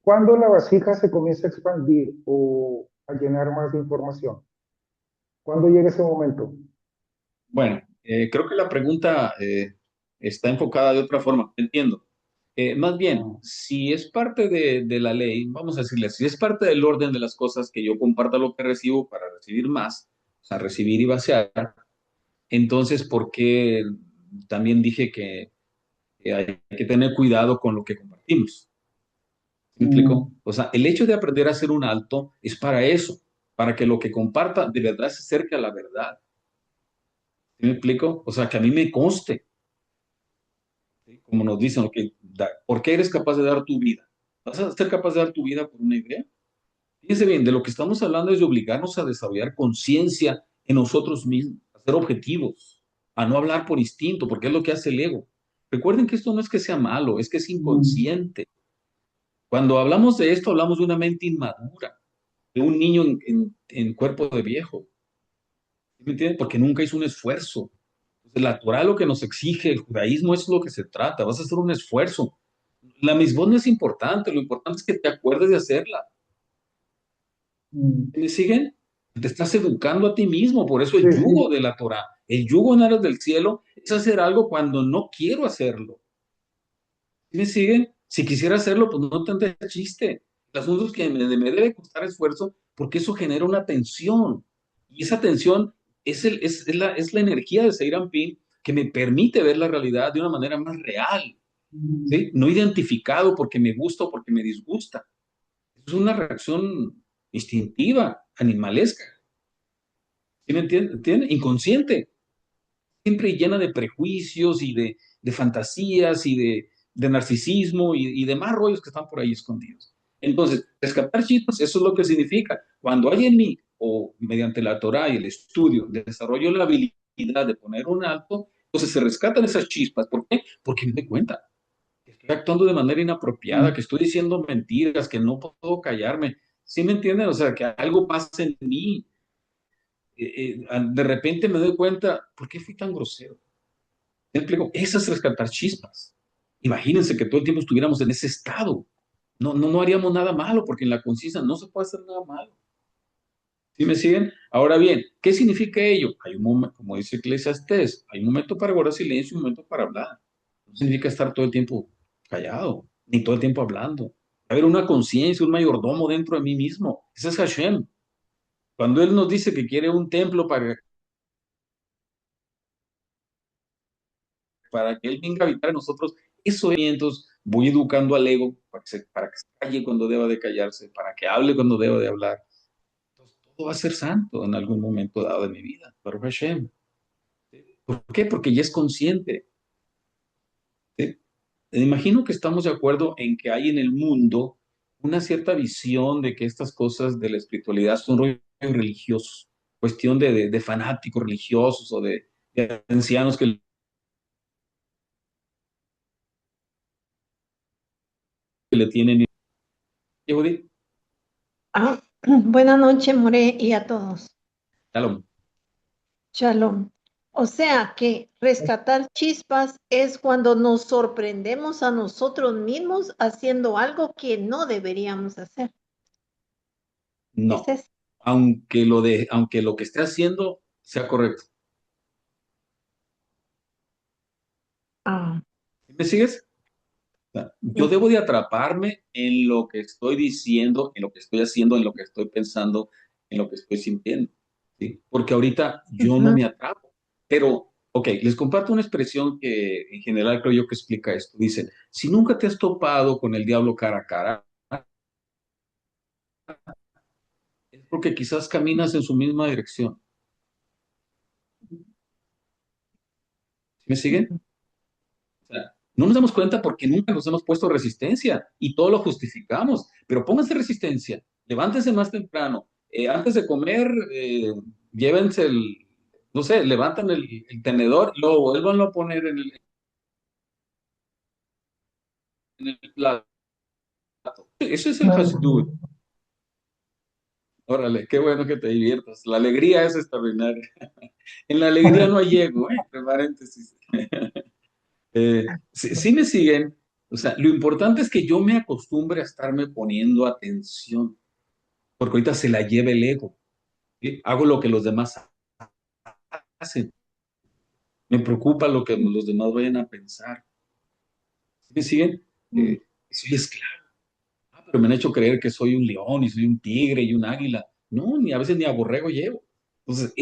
¿cuándo la vasija se comienza a expandir o a llenar más de información? ¿Cuándo llega ese momento? Bueno, creo que la pregunta está enfocada de otra forma. Entiendo. Más bien, si es parte de la ley, vamos a decirle, si es parte del orden de las cosas que yo comparta lo que recibo para recibir más, o sea, recibir y vaciar, entonces, ¿por qué también dije que hay que tener cuidado con lo que compartimos? ¿Me explico? O sea, el hecho de aprender a hacer un alto es para eso, para que lo que comparta de verdad se acerque a la verdad. ¿Sí me explico? O sea, que a mí me conste, ¿sí? Como nos dicen, ¿por qué eres capaz de dar tu vida? ¿Vas a ser capaz de dar tu vida por una idea? Fíjense bien, de lo que estamos hablando es de obligarnos a desarrollar conciencia en nosotros mismos, a ser objetivos, a no hablar por instinto, porque es lo que hace el ego. Recuerden que esto no es que sea malo, es que es inconsciente. Cuando hablamos de esto, hablamos de una mente inmadura, de un niño en cuerpo de viejo. ¿Sí me entienden? Porque nunca hizo un esfuerzo. Entonces, la Torah lo que nos exige, el judaísmo es lo que se trata, vas a hacer un esfuerzo. La misbón no es importante, lo importante es que te acuerdes de hacerla. ¿Me siguen? Te estás educando a ti mismo, por eso el Sí, yugo sí. de la Torah, el yugo en aras del cielo es hacer algo cuando no quiero hacerlo. ¿Sí me siguen? Si quisiera hacerlo, pues no tendría chiste. El asunto es que me debe costar esfuerzo porque eso genera una tensión. Y esa tensión es la energía de Seir Ampin que me permite ver la realidad de una manera más real, ¿sí? No identificado porque me gusta o porque me disgusta. Es una reacción instintiva, animalesca. ¿Sí me entiende? Inconsciente, siempre llena de prejuicios y de fantasías y de narcisismo y demás rollos que están por ahí escondidos. Entonces, rescatar chispas, eso es lo que significa. Cuando hay en mí, o mediante la Torah y el estudio, desarrollo la habilidad de poner un alto, entonces se rescatan esas chispas. ¿Por qué? Porque me doy cuenta que estoy actuando de manera inapropiada, que estoy diciendo mentiras, que no puedo callarme. ¿Sí me entienden? O sea, que algo pasa en mí, de repente me doy cuenta, ¿por qué fui tan grosero? ¿Me explico? Eso es rescatar chispas. Imagínense que todo el tiempo estuviéramos en ese estado. No haríamos nada malo, porque en la conciencia no se puede hacer nada malo. ¿Sí me siguen? Ahora bien, ¿qué significa ello? Hay un momento, como dice Eclesiastés, hay un momento para guardar silencio y un momento para hablar. No significa estar todo el tiempo callado, ni todo el tiempo hablando. Haber una conciencia, un mayordomo dentro de mí mismo. Ese es Hashem. Cuando Él nos dice que quiere un templo para que Él venga a habitar en nosotros, esos movimientos voy educando al ego para que se calle cuando deba de callarse, para que hable cuando deba de hablar. Entonces, todo va a ser santo en algún momento dado de mi vida. Baruch Hashem. ¿Por qué? Porque ya es consciente. ¿Sí? Me imagino que estamos de acuerdo en que hay en el mundo una cierta visión de que estas cosas de la espiritualidad son rollos religiosos, cuestión de fanáticos religiosos o de ancianos que le tienen. Yehudi, Ah, buenas noches, More, y a todos. Shalom. Shalom. O sea que rescatar chispas es cuando nos sorprendemos a nosotros mismos haciendo algo que no deberíamos hacer. ¿Es No, eso? aunque lo que esté haciendo sea correcto. Ah, ¿Me sigues? O sea, yo sí. debo de atraparme en lo que estoy diciendo, en lo que estoy haciendo, en lo que estoy pensando, en lo que estoy sintiendo, ¿sí? Porque ahorita yo no Ujú. me atrapo. Pero, ok, les comparto una expresión que en general creo yo que explica esto. Dice, si nunca te has topado con el diablo cara a cara, es porque quizás caminas en su misma dirección. ¿Sí me siguen? O sea, no nos damos cuenta porque nunca nos hemos puesto resistencia y todo lo justificamos. Pero pónganse resistencia, levántense más temprano. Antes de comer, llévense no sé, levantan el tenedor, luego vuelvan a poner en el plato. Eso es el Hasidut. Órale, qué bueno que te diviertas. La alegría es extraordinaria. En la alegría no hay ego, entre paréntesis. Sí me siguen. O sea, lo importante es que yo me acostumbre a estarme poniendo atención, porque ahorita se la lleva el ego. ¿Sí? Hago lo que los demás hacen. Me preocupa lo que los demás vayan a pensar. ¿Sí me siguen? Soy esclavo. Pero me han hecho creer que soy un león y soy un tigre y un águila. No, ni a veces ni a borrego llevo. Entonces,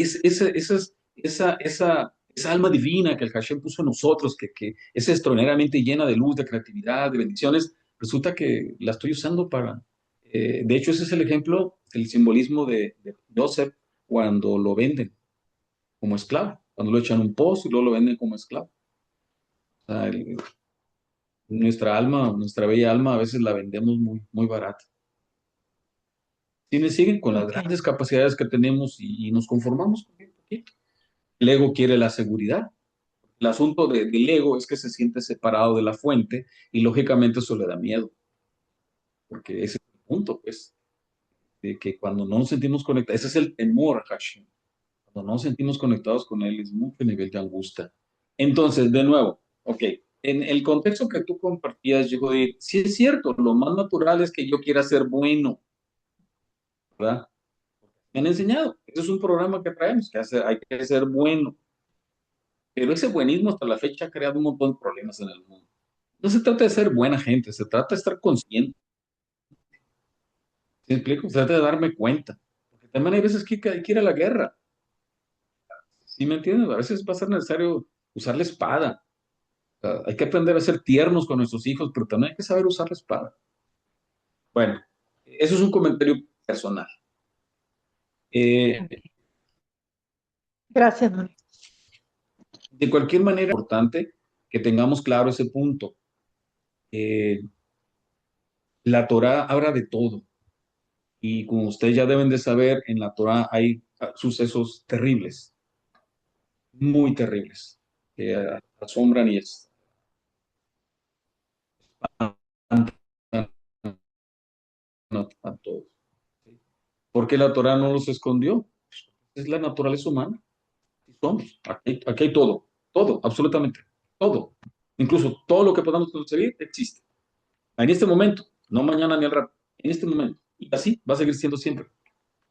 esa alma divina que el Hashem puso en nosotros, que es extraordinariamente llena de luz, de creatividad, de bendiciones, resulta que la estoy usando para... de hecho, ese es el ejemplo, el simbolismo de Joseph cuando lo venden como esclavo, cuando lo echan un pozo y luego lo venden como esclavo. O sea, nuestra alma, nuestra bella alma, a veces la vendemos muy, muy barata. Si me siguen con las Ok. grandes capacidades que tenemos y nos conformamos con bien poquito. El ego quiere la seguridad. El asunto del ego es que se siente separado de la fuente y lógicamente eso le da miedo, porque ese es el punto, pues, de que cuando no nos sentimos conectados, ese es el temor a Hashem. Cuando no nos sentimos conectados con él es mucho nivel de angustia. Entonces, de nuevo, ok, en el contexto que tú compartías, yo digo, sí es cierto, lo más natural es que yo quiera ser bueno, ¿verdad? Me han enseñado, ese es un programa que traemos, hay que ser bueno, pero ese buenismo hasta la fecha ha creado un montón de problemas en el mundo. No se trata de ser buena gente, se trata de estar consciente, ¿sí me explico? Se trata de darme cuenta, porque también hay veces que hay que ir a la guerra, ¿sí me entiendes? A veces va a ser necesario usar la espada. O sea, hay que aprender a ser tiernos con nuestros hijos, pero también hay que saber usar la espada. Bueno, eso es un comentario personal. Eh, Ok. Gracias, Manuel. de cualquier manera, es importante que tengamos claro ese punto. Eh, la Torá habla de todo. Y como ustedes ya deben de saber, en la Torá hay sucesos terribles, muy terribles, que asombran y espantan a todos. ¿Por qué la Torá no los escondió? Es la naturaleza humana. Así somos. Aquí hay todo, todo, absolutamente todo. Incluso todo lo que podamos conseguir existe. En este momento, no mañana ni al rato, en este momento. Y así va a seguir siendo siempre.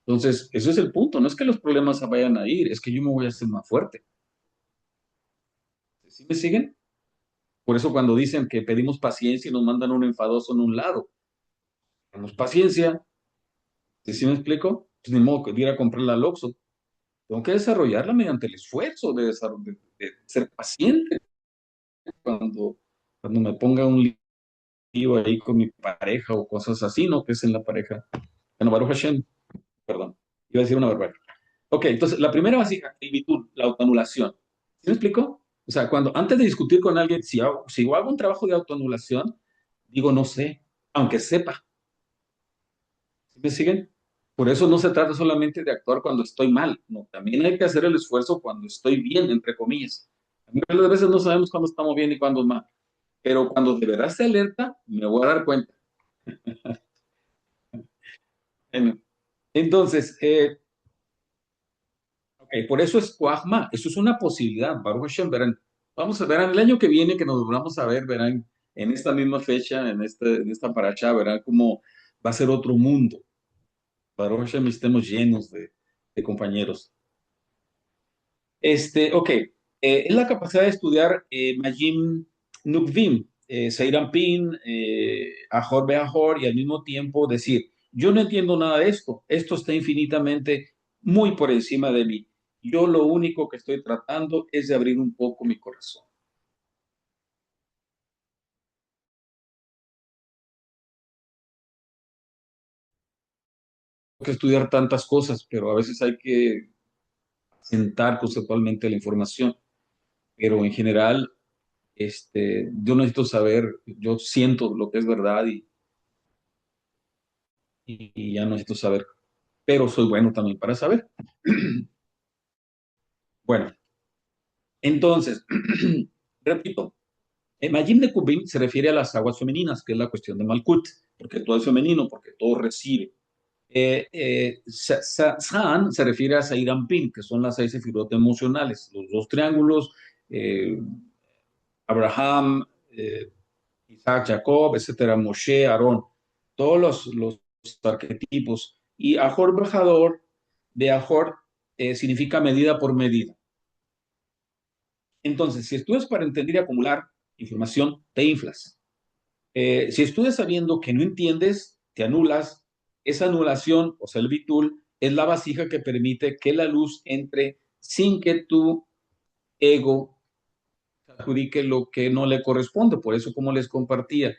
Entonces, eso es el punto. No es que los problemas se vayan a ir, es que yo me voy a hacer más fuerte. ¿Sí me siguen? Por eso cuando dicen que pedimos paciencia y nos mandan un enfadoso en un lado, tenemos paciencia. ¿Sí me explico? Pues ni modo que ir a comprarla al Oxxo. Tengo que desarrollarla mediante el esfuerzo de ser paciente cuando me ponga un lío ahí con mi pareja o cosas así, ¿no? Que es en la pareja. Bueno, Baruch Hashem, perdón, iba a decir una barbaridad. Ok, entonces la primera básica, la autoanulación. ¿Sí me explico? O sea, antes de discutir con alguien, si yo hago un trabajo de autoanulación, digo no sé, aunque sepa. ¿Sí me siguen? Por eso no se trata solamente de actuar cuando estoy mal, no, también hay que hacer el esfuerzo cuando estoy bien, entre comillas. A veces no sabemos cuándo estamos bien y cuándo mal, pero cuando de verdad se alerta, me voy a dar cuenta. Bueno, entonces, ok, por eso es Cuajma, eso es una posibilidad, Baruch Hashem, verán. Vamos a ver, el año que viene que nos volvamos a ver, verán, en esta misma fecha, en esta paracha, verán cómo va a ser otro mundo. Baruch Hashem, estemos llenos de compañeros. Ok, es la capacidad de estudiar Majim Nukvim, Seir Ampin, Ahor Beahor, y al mismo tiempo decir, yo no entiendo nada de esto está infinitamente muy por encima de mí. Yo lo único que estoy tratando es de abrir un poco mi corazón. Hay que estudiar tantas cosas, pero a veces hay que sentar conceptualmente la información, pero en general, yo necesito saber, yo siento lo que es verdad y ya no necesito saber, pero soy bueno también para saber. Bueno, entonces, repito, el Majim de Kubin se refiere a las aguas femeninas, que es la cuestión de Malkut, porque todo es femenino, porque todo recibe. Sa'an se refiere a Seir Ampin, que son las 6 sefirot emocionales, los dos triángulos, eh, Abraham, Isaac, Jacob, etcétera, Moshe, Aarón, todos los arquetipos. Y Ahor Bajador, de Ahor, significa medida por medida. Entonces, si estudias para entender y acumular información, te inflas. Si estudias sabiendo que no entiendes, te anulas. Esa anulación, o sea, el bitul, es la vasija que permite que la luz entre sin que tu ego adjudique lo que no le corresponde. Por eso, como les compartía,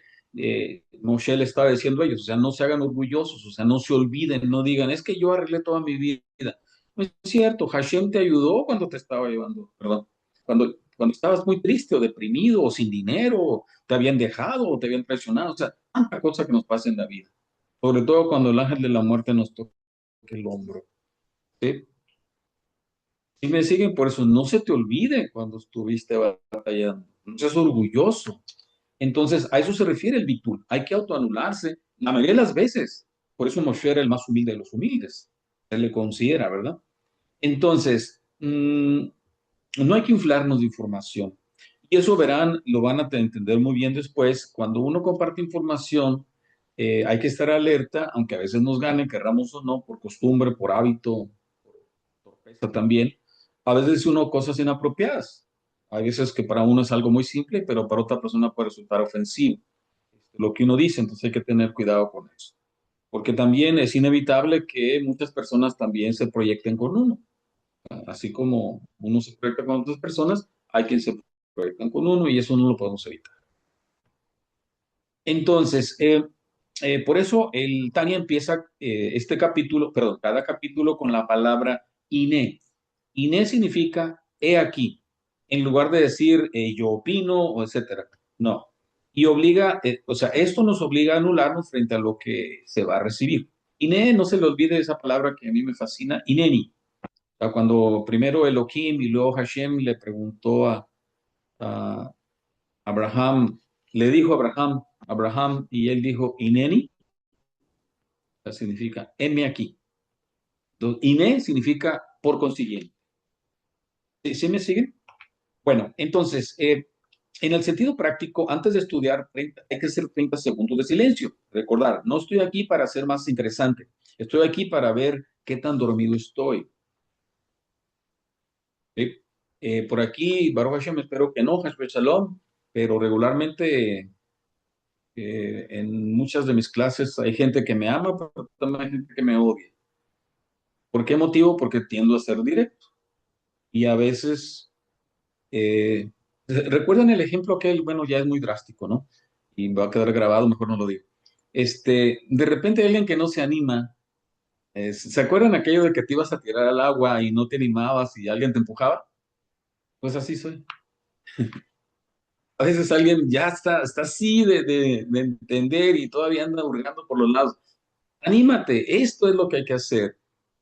Moshe le estaba diciendo a ellos, o sea, no se hagan orgullosos, o sea, no se olviden, no digan, es que yo arreglé toda mi vida. No es cierto, Hashem te ayudó cuando te estaba llevando, perdón, cuando estabas muy triste o deprimido o sin dinero, o te habían dejado o te habían traicionado, o sea, tanta cosa que nos pasa en la vida. Sobre todo cuando el ángel de la muerte nos toca el hombro. ¿Sí? Y me siguen, por eso no se te olvide cuando estuviste batallando. No seas orgulloso. Entonces, a eso se refiere el bitul. Hay que autoanularse la mayoría de las veces. Por eso Moshe era el más humilde de los humildes. Se le considera, ¿verdad? Entonces, no hay que inflarnos de información. Y eso verán, lo van a entender muy bien después. Cuando uno comparte información, hay que estar alerta, aunque a veces nos gane, querramos o no, por costumbre, por hábito, por torpeza también. A veces dice uno cosas inapropiadas. Hay veces que para uno es algo muy simple, pero para otra persona puede resultar ofensivo. Lo que uno dice, entonces hay que tener cuidado con eso. Porque también es inevitable que muchas personas también se proyecten con uno. Así como uno se proyecta con otras personas, hay quien se proyectan con uno y eso no lo podemos evitar. Entonces, por eso el Tania empieza este capítulo, perdón, cada capítulo con la palabra Iné. Iné significa he aquí, en lugar de decir yo opino o etcétera. No. Y obliga, o sea, esto nos obliga a anularnos frente a lo que se va a recibir. Iné, no se le olvide esa palabra que a mí me fascina, Ineni. O sea, cuando primero Elohim y luego Hashem le preguntó a Abraham, le dijo a Abraham, Abraham, y él dijo, Ineni, o sea, significa, heme aquí. Entonces, Iné significa por consiguiente. ¿Sí, sí me siguen? Bueno, entonces, en el sentido práctico, antes de estudiar, hay que hacer 30 segundos de silencio. Recordar, no estoy aquí para ser más interesante, estoy aquí para ver qué tan dormido estoy. ¿Sí? Por aquí, Baruch Hashem, espero que no, Hashem Shalom, pero regularmente en muchas de mis clases hay gente que me ama, pero también hay gente que me odia. ¿Por qué motivo? Porque tiendo a ser directo. Y a veces, recuerdan el ejemplo que, bueno, ya es muy drástico, ¿no? Y va a quedar grabado, mejor no lo digo. De repente hay alguien que no se anima. ¿Se acuerdan aquello de que te ibas a tirar al agua y no te animabas y alguien te empujaba? Pues así soy. A veces alguien ya está así de entender y todavía anda hurgando por los lados. Anímate, esto es lo que hay que hacer.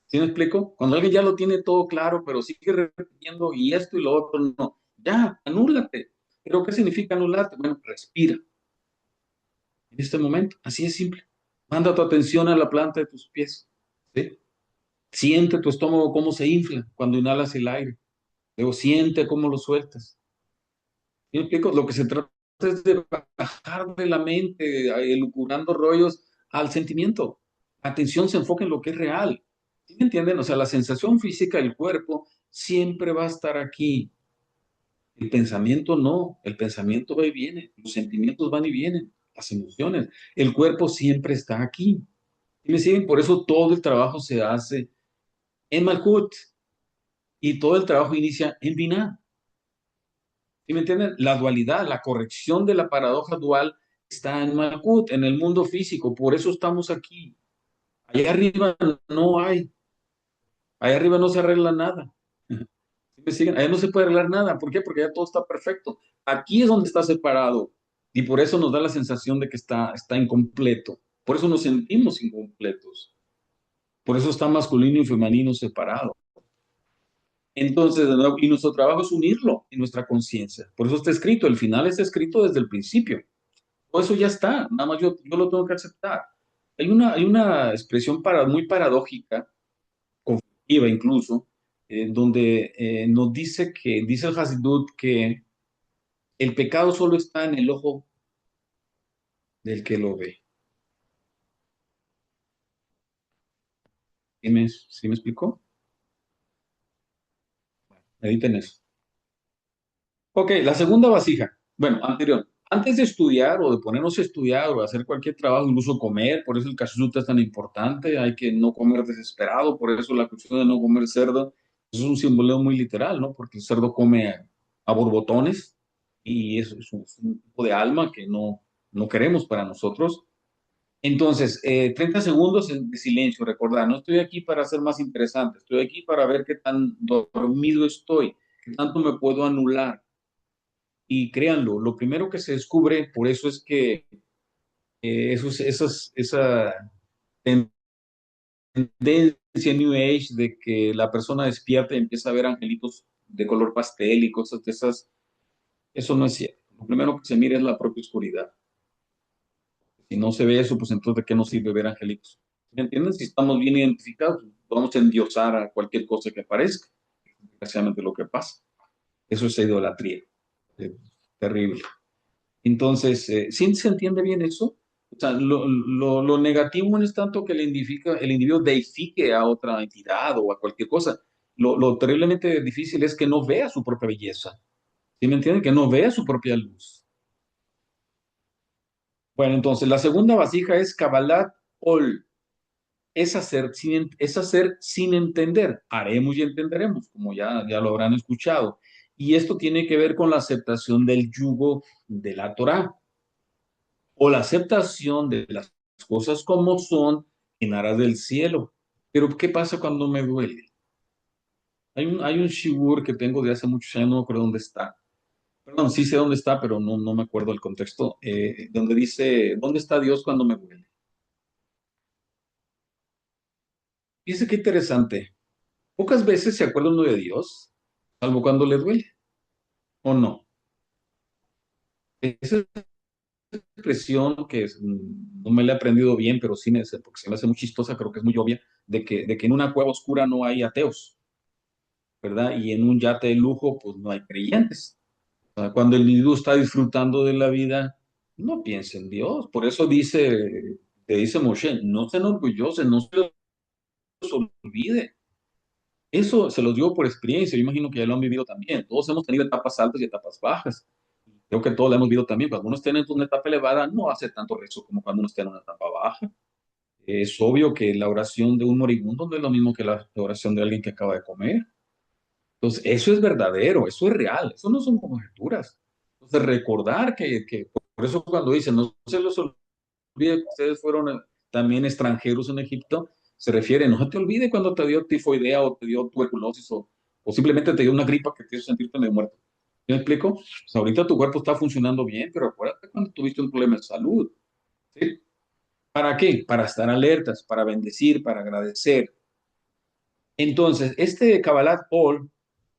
¿Sí me explico? Cuando alguien ya lo tiene todo claro, pero sigue repitiendo y esto y lo otro, no. Ya, anúlate. ¿Pero qué significa anularte? Bueno, respira en este momento. Así es simple. Manda tu atención a la planta de tus pies. ¿Sí? Siente tu estómago cómo se infla cuando inhalas el aire. Luego siente cómo lo sueltas. ¿Sí me explico? Lo que se trata es de bajar de la mente, elucubrando rollos al sentimiento. La atención se enfoca en lo que es real. ¿Sí me entienden? O sea, la sensación física del cuerpo siempre va a estar aquí. El pensamiento no. El pensamiento va y viene. Los sentimientos van y vienen. Las emociones. El cuerpo siempre está aquí. ¿Sí me siguen? Por eso todo el trabajo se hace en Malkut y todo el trabajo inicia en Binah. ¿Sí me entienden? La dualidad, la corrección de la paradoja dual está en Malkut, en el mundo físico. Por eso estamos aquí. Allá arriba no hay. Allá arriba no se arregla nada. ¿Sí me siguen? Allá no se puede arreglar nada. ¿Por qué? Porque ya todo está perfecto. Aquí es donde está separado. Y por eso nos da la sensación de que está incompleto. Por eso nos sentimos incompletos. Por eso está masculino y femenino separado. Entonces, de nuevo, y nuestro trabajo es unirlo en nuestra conciencia. Por eso está escrito, el final está escrito desde el principio. Todo eso ya está, nada más yo lo tengo que aceptar. Hay una expresión muy paradójica, conflictiva incluso, donde nos dice el Hasidut que el pecado solo está en el ojo del que lo ve. ¿Sí me explicó? Editen eso. Ok, la segunda vasija. Bueno, anterior. antes de estudiar o de ponernos a estudiar o hacer cualquier trabajo, incluso comer, por eso el kashrut es tan importante, hay que no comer desesperado, por eso la cuestión de no comer cerdo, eso es un símbolo muy literal, ¿no? Porque el cerdo come a borbotones y eso es un tipo de alma que no queremos para nosotros. Entonces, 30 segundos de silencio, recordar, no estoy aquí para ser más interesante, estoy aquí para ver qué tan dormido estoy, qué tanto me puedo anular. Y créanlo, lo primero que se descubre, por eso es que esa tendencia New Age de que la persona despierta y empieza a ver angelitos de color pastel y cosas de esas, eso no es cierto. Lo primero que se mira es la propia oscuridad. Si no se ve eso, pues entonces ¿de qué nos sirve ver angelitos? ¿Me entienden? Si estamos bien identificados, vamos a endiosar a cualquier cosa que aparezca. Desgraciadamente lo que pasa. Eso es idolatría. Eh, Terrible. Entonces, ¿sí se entiende bien eso? O sea, lo negativo no es tanto que el individuo deifique a otra entidad o a cualquier cosa. Lo terriblemente difícil es que no vea su propia belleza. ¿Sí me entienden? Que no vea su propia luz. Bueno, entonces, la segunda vasija es Kabbalat Ol. Es hacer sin entender. Haremos y entenderemos, como ya lo habrán escuchado. Y esto tiene que ver con la aceptación del yugo de la Torá o la aceptación de las cosas como son en aras del cielo. Pero ¿qué pasa cuando me duele? Hay un shibur que tengo de hace muchos años, no me acuerdo dónde está. Perdón, sí sé dónde está, pero no me acuerdo el contexto, donde dice, ¿dónde está Dios cuando me duele? Dice qué interesante. Pocas veces se acuerda uno de Dios, salvo cuando le duele, ¿o no? Esa expresión no me la he aprendido bien, pero sí porque se me hace muy chistosa, creo que es muy obvia, de que en una cueva oscura no hay ateos, ¿verdad? Y en un yate de lujo, pues no hay creyentes. O sea, cuando el individuo está disfrutando de la vida, no piensa en Dios. Por eso te dice Moshe, no se enorgullece, no se los olvide. Eso se los digo por experiencia, yo imagino que ya lo han vivido también. Todos hemos tenido etapas altas y etapas bajas. Creo que todos lo hemos vivido también. Cuando uno está en una etapa elevada, no hace tanto rezo como cuando uno está en una etapa baja. Es obvio que la oración de un moribundo no es lo mismo que la oración de alguien que acaba de comer. Entonces, eso es verdadero, eso es real, eso no son conjeturas. Entonces, recordar que por eso cuando dicen, no se los olvide que ustedes fueron también extranjeros en Egipto, se refiere, no se te olvide cuando te dio tifoidea o te dio tuberculosis o simplemente te dio una gripa que te hizo sentirte medio muerto. ¿Me explico? Pues ahorita tu cuerpo está funcionando bien, pero acuérdate cuando tuviste un problema de salud. ¿Sí? ¿Para qué? Para estar alertas, para bendecir, para agradecer. Entonces, este Kabbalat Ol,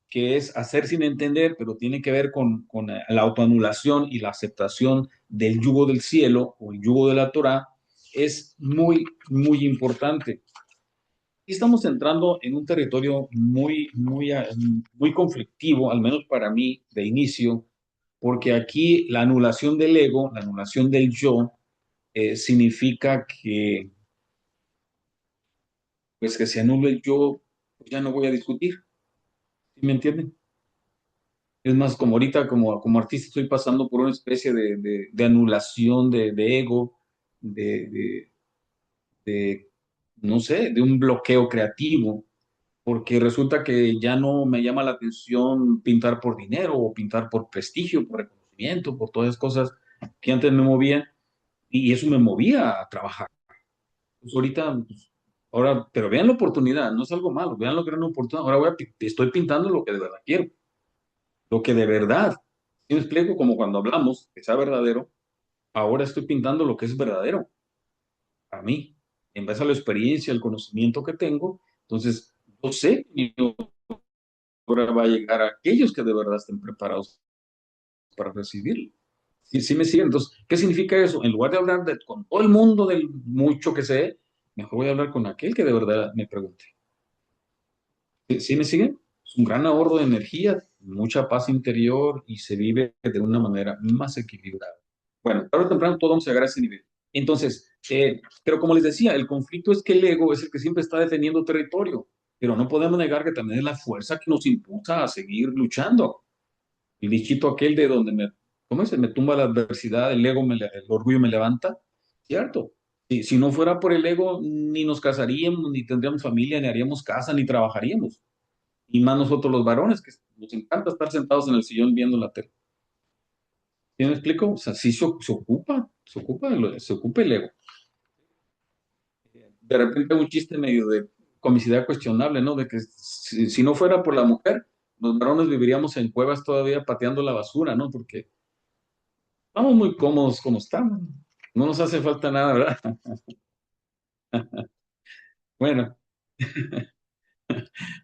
que es hacer sin entender, pero tiene que ver con la autoanulación y la aceptación del yugo del cielo o el yugo de la Torah, es muy, muy importante. Y estamos entrando en un territorio muy conflictivo, al menos para mí, de inicio, porque aquí la anulación del ego, la anulación del yo, significa que, pues que se anule el yo, pues ya no voy a discutir, ¿sí me entienden? Es más, como ahorita, como artista, estoy pasando por una especie de anulación de ego, de, de, de, no sé, de un bloqueo creativo, porque resulta que ya no me llama la atención pintar por dinero o pintar por prestigio, por reconocimiento, por todas esas cosas que antes me movían, y eso me movía a trabajar. Pues ahorita, pues, ahora, pero vean la oportunidad, no es algo malo, vean lo que era una oportunidad. Ahora estoy pintando lo que de verdad quiero, lo que de verdad. ¿Sí me explico? Como cuando hablamos, que sea verdadero, ahora estoy pintando lo que es verdadero para mí, en base a la experiencia, el conocimiento que tengo. Entonces, yo sé que mi obra va a llegar a aquellos que de verdad estén preparados para recibirlo. Sí me siguen. Entonces, ¿qué significa eso? En lugar de hablar con todo el mundo del mucho que sé, mejor voy a hablar con aquel que de verdad me pregunte. ¿Sí me siguen? Es un gran ahorro de energía, mucha paz interior y se vive de una manera más equilibrada. Bueno, tarde o temprano todo vamos a llegar a ese nivel. Entonces, pero como les decía, el conflicto es que el ego es el que siempre está defendiendo territorio, pero no podemos negar que también es la fuerza que nos impulsa a seguir luchando. El dichito aquel de donde me ¿cómo es? Me tumba la adversidad, el ego, el orgullo me levanta, ¿cierto? Si no fuera por el ego, ni nos casaríamos, ni tendríamos familia, ni haríamos casa, ni trabajaríamos. Y más nosotros los varones, que nos encanta estar sentados en el sillón viendo la tele. ¿Sí me explico? O sea, sí se ocupa el ego. De repente hay un chiste medio de comicidad cuestionable, ¿no? De que si no fuera por la mujer, los varones viviríamos en cuevas todavía pateando la basura, ¿no? Porque estamos muy cómodos como estamos. No nos hace falta nada, ¿verdad? Bueno,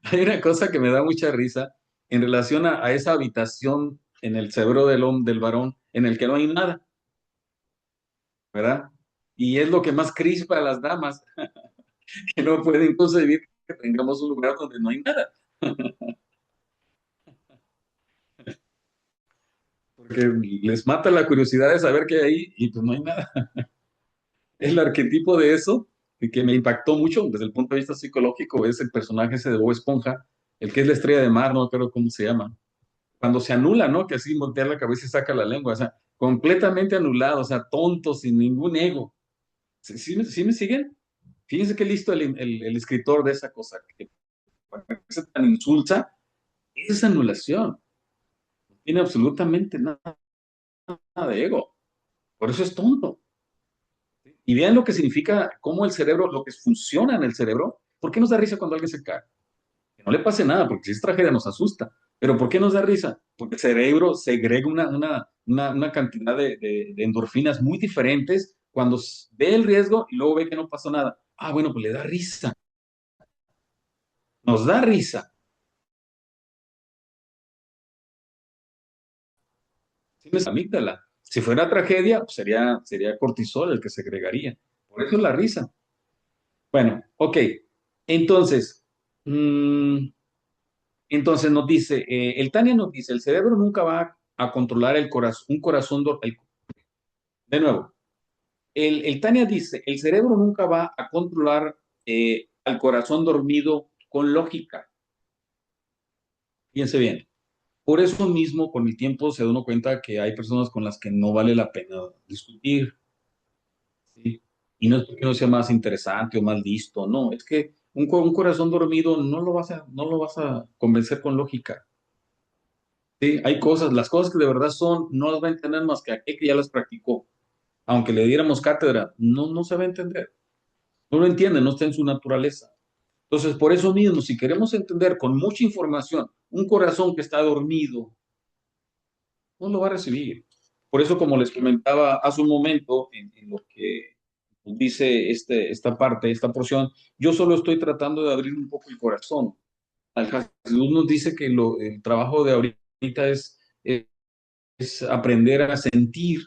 hay una cosa que me da mucha risa en relación a esa habitación en el cerebro del varón en el que no hay nada, ¿verdad? Y es lo que más crispa a las damas, que no pueden concebir que tengamos un lugar donde no hay nada, porque les mata la curiosidad de saber qué hay ahí y pues no hay nada. El arquetipo de eso, que me impactó mucho desde el punto de vista psicológico, es el personaje ese de Bob Esponja, el que es la estrella de mar, no creo cómo se llama. Cuando se anula, ¿no? Que así voltea la cabeza y saca la lengua, o sea, completamente anulado, o sea, tonto, sin ningún ego. ¿Sí me siguen? Fíjense qué listo el escritor de esa cosa, que parece tan insulsa, es anulación. No tiene absolutamente nada de ego. Por eso es tonto. Y vean lo que significa, cómo el cerebro, lo que funciona en el cerebro. ¿Por qué nos da risa cuando alguien se cae? Que no le pase nada, porque si es tragedia nos asusta. Pero ¿por qué nos da risa? Porque el cerebro segrega una cantidad de endorfinas muy diferentes cuando ve el riesgo y luego ve que no pasó nada. Ah, bueno, pues le da risa. Nos da risa. Sí, es amígdala. Si fuera tragedia, pues sería cortisol el que segregaría. Por eso es la risa. Bueno, ok. Entonces, mm, entonces nos dice, el Tania nos dice, el cerebro nunca va a controlar el corazón, un corazón, de nuevo, el Tania dice, el cerebro nunca va a controlar al corazón dormido con lógica. Fíjense bien. Por eso mismo, con el tiempo se da uno cuenta que hay personas con las que no vale la pena discutir, ¿sí? Y no es porque no sea más interesante o más listo, no, es que un corazón dormido no lo vas a convencer con lógica. Sí, hay cosas, las cosas que de verdad son, no las va a entender más que aquel que ya las practicó. Aunque le diéramos cátedra, no se va a entender. No lo entiende, no está en su naturaleza. Entonces, por eso mismo, si queremos entender con mucha información un corazón que está dormido, no lo va a recibir. Por eso, como les comentaba hace un momento, en lo que dice esta parte, esta porción, yo solo estoy tratando de abrir un poco el corazón. Jesús nos dice que el trabajo de ahorita es aprender a sentir.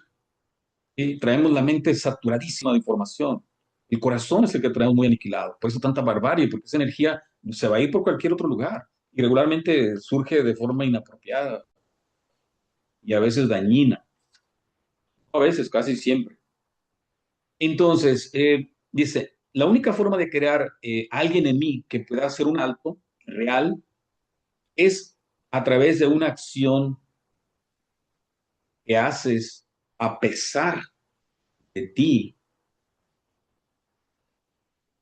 ¿Sí? Traemos la mente saturadísima de información. El corazón es el que traemos muy aniquilado. Por eso tanta barbarie, porque esa energía se va a ir por cualquier otro lugar. Y regularmente surge de forma inapropiada y a veces dañina. A veces, casi siempre. Entonces, dice, la única forma de crear alguien en mí que pueda hacer un alto real es a través de una acción que haces a pesar de ti.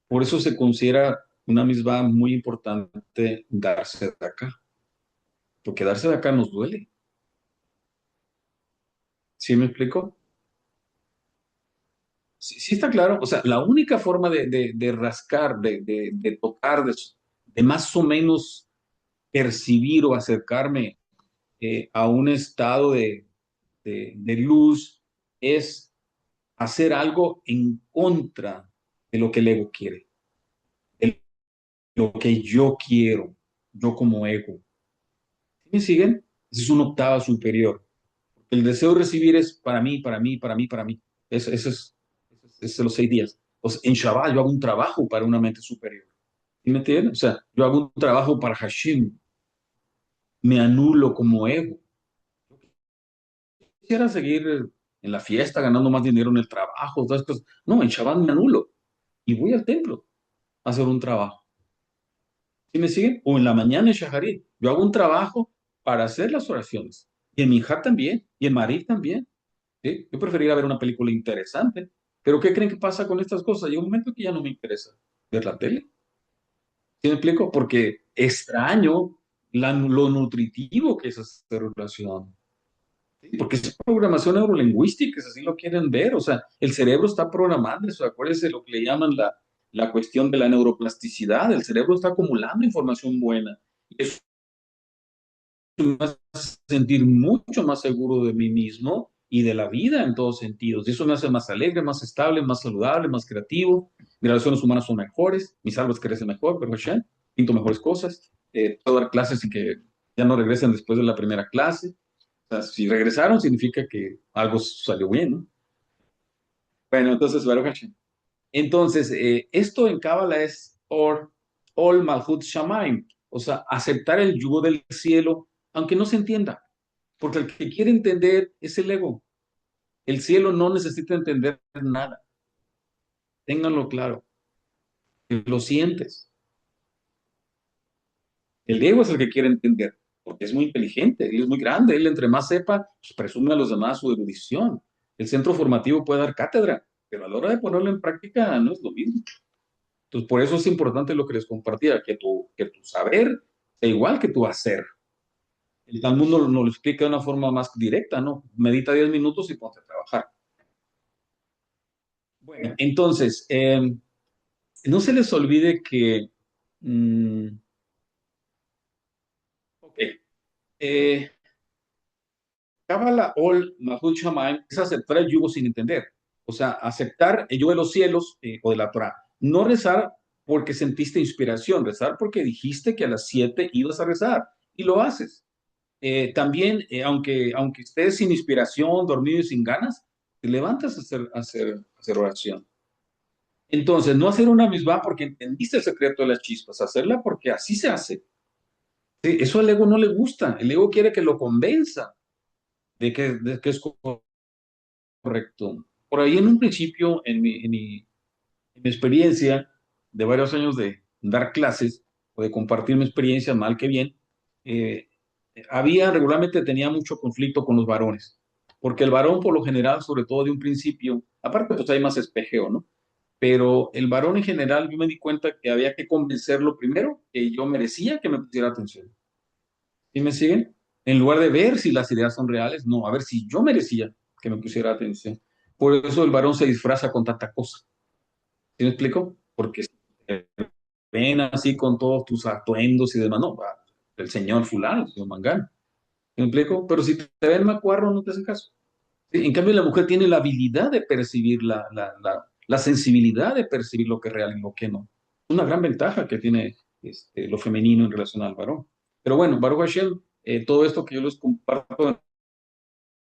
Por eso se considera una misma muy importante darse de acá, porque darse de acá nos duele. ¿Sí me explico? Sí está claro. O sea, la única forma de rascar, de tocar, de más o menos percibir o acercarme a un estado de luz es hacer algo en contra de lo que el ego quiere, de lo que yo quiero, yo como ego. ¿Sí me siguen? Esa es una octava superior. El deseo de recibir es para mí, para mí, para mí, para mí. Eso es los 6 días. Pues en Shabbat yo hago un trabajo para una mente superior. ¿Sí me entienden? O sea, yo hago un trabajo para Hashem. Me anulo como ego. Quisiera seguir en la fiesta, ganando más dinero en el trabajo, todas cosas. No, en Shabbat me anulo y voy al templo a hacer un trabajo. ¿Sí me siguen? O en la mañana en Shaharit. Yo hago un trabajo para hacer las oraciones. Y en Minjar también, y en Marí también. ¿Sí? Yo preferiría ver una película interesante. Pero ¿qué creen que pasa con estas cosas? Llega un momento que ya no me interesa ver la tele. ¿Sí me explico? Porque extraño lo nutritivo que es esta relación. ¿Sí? Porque es programación neurolingüística, si así lo quieren ver. O sea, el cerebro está programado. Eso, acuérdense lo que le llaman la cuestión de la neuroplasticidad. El cerebro está acumulando información buena. Y eso me hace sentir mucho más seguro de mí mismo y de la vida en todos sentidos. Y eso me hace más alegre, más estable, más saludable, más creativo. Mis relaciones humanas son mejores, mis salvas crecen mejor, pero pinto mejores cosas. Puedo dar clases y que ya no regresen después de la primera clase. O sea, si regresaron significa que algo salió bien, ¿no? Bueno, entonces, Baruch Hashem. Entonces, esto en Cábala es Ol Malhut Shamaim, o sea, aceptar el yugo del cielo, aunque no se entienda, porque el que quiere entender es el ego. El cielo no necesita entender nada, ténganlo claro, lo sientes. El ego es el que quiere entender, porque es muy inteligente, él es muy grande, él entre más sepa, pues presume a los demás su erudición. El centro formativo puede dar cátedra, pero a la hora de ponerlo en práctica no es lo mismo. Entonces, por eso es importante lo que les compartía, que tu saber sea igual que tu hacer. El Talmud nos lo explica de una forma más directa, ¿no? Medita 10 minutos y ponte a trabajar. Bueno, entonces, no se les olvide que, ok, Kabbalah Ol Mahut Shamayim es aceptar el yugo sin entender. O sea, aceptar el yugo de los cielos o de la Torah. No rezar porque sentiste inspiración, rezar porque dijiste que a las 7 ibas a rezar y lo haces. También, aunque estés sin inspiración, dormido y sin ganas, te levantas a hacer oración. Entonces, no hacer una misma porque entendiste el secreto de las chispas, hacerla porque así se hace. Sí, eso al ego no le gusta, el ego quiere que lo convenza de que es correcto. Por ahí en un principio, en mi experiencia de varios años de dar clases o de compartir mi experiencia, mal que bien, eh, regularmente tenía mucho conflicto con los varones, porque el varón por lo general, sobre todo de un principio, aparte pues hay más espejeo, ¿no? Pero el varón en general, yo me di cuenta que había que convencerlo primero que yo merecía que me pusiera atención. ¿Sí me siguen? En lugar de ver si las ideas son reales, no, a ver si yo merecía que me pusiera atención. Por eso el varón se disfraza con tanta cosa. ¿Sí me explico? Porque si te ven así con todos tus atuendos y demás, no, el señor fulano, el señor Mangano. ¿Sí me explico? Pero si te ven macuarro, no te hacen caso. Sí, en cambio, la mujer tiene la habilidad de percibir la sensibilidad de percibir lo que es real y lo que no. Una gran ventaja que tiene lo femenino en relación al varón. Pero bueno, Baruch Hashem, todo esto que yo les comparto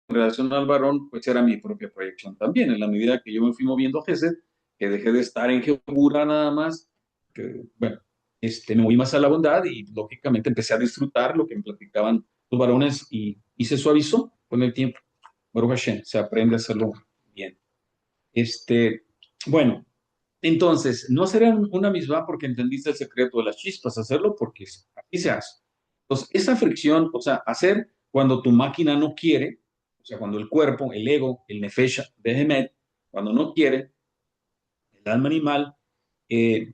en relación al varón, pues era mi propia proyección también. En la medida que yo me fui moviendo a Gesed, que dejé de estar en Geburah nada más, que, bueno, me moví más a la bondad y lógicamente empecé a disfrutar lo que me platicaban los varones y se suavizó con el tiempo. Baruch Hashem, se aprende a hacerlo bien. Bueno, entonces, no hacer una misma porque entendiste el secreto de las chispas, hacerlo porque así se hace. Entonces, esa fricción, o sea, hacer cuando tu máquina no quiere, o sea, cuando el cuerpo, el ego, el nefesh, behemet, cuando no quiere, el alma animal, eh,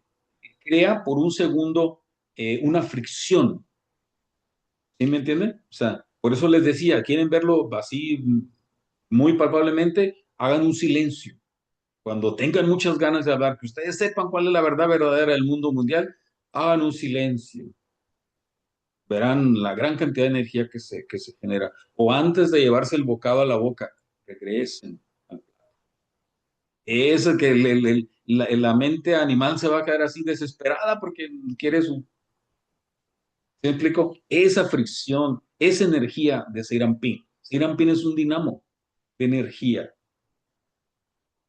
crea por un segundo una fricción. ¿Sí me entienden? O sea, por eso les decía, quieren verlo así muy palpablemente, hagan un silencio. Cuando tengan muchas ganas de hablar, que ustedes sepan cuál es la verdad verdadera del mundo mundial, hagan un silencio. Verán la gran cantidad de energía que se genera. O antes de llevarse el bocado a la boca, regresen. Es que la mente animal se va a quedar así desesperada porque quiere su... ¿Se me explico? Esa fricción, esa energía de Sirampín. Sirampín es un dinamo de energía.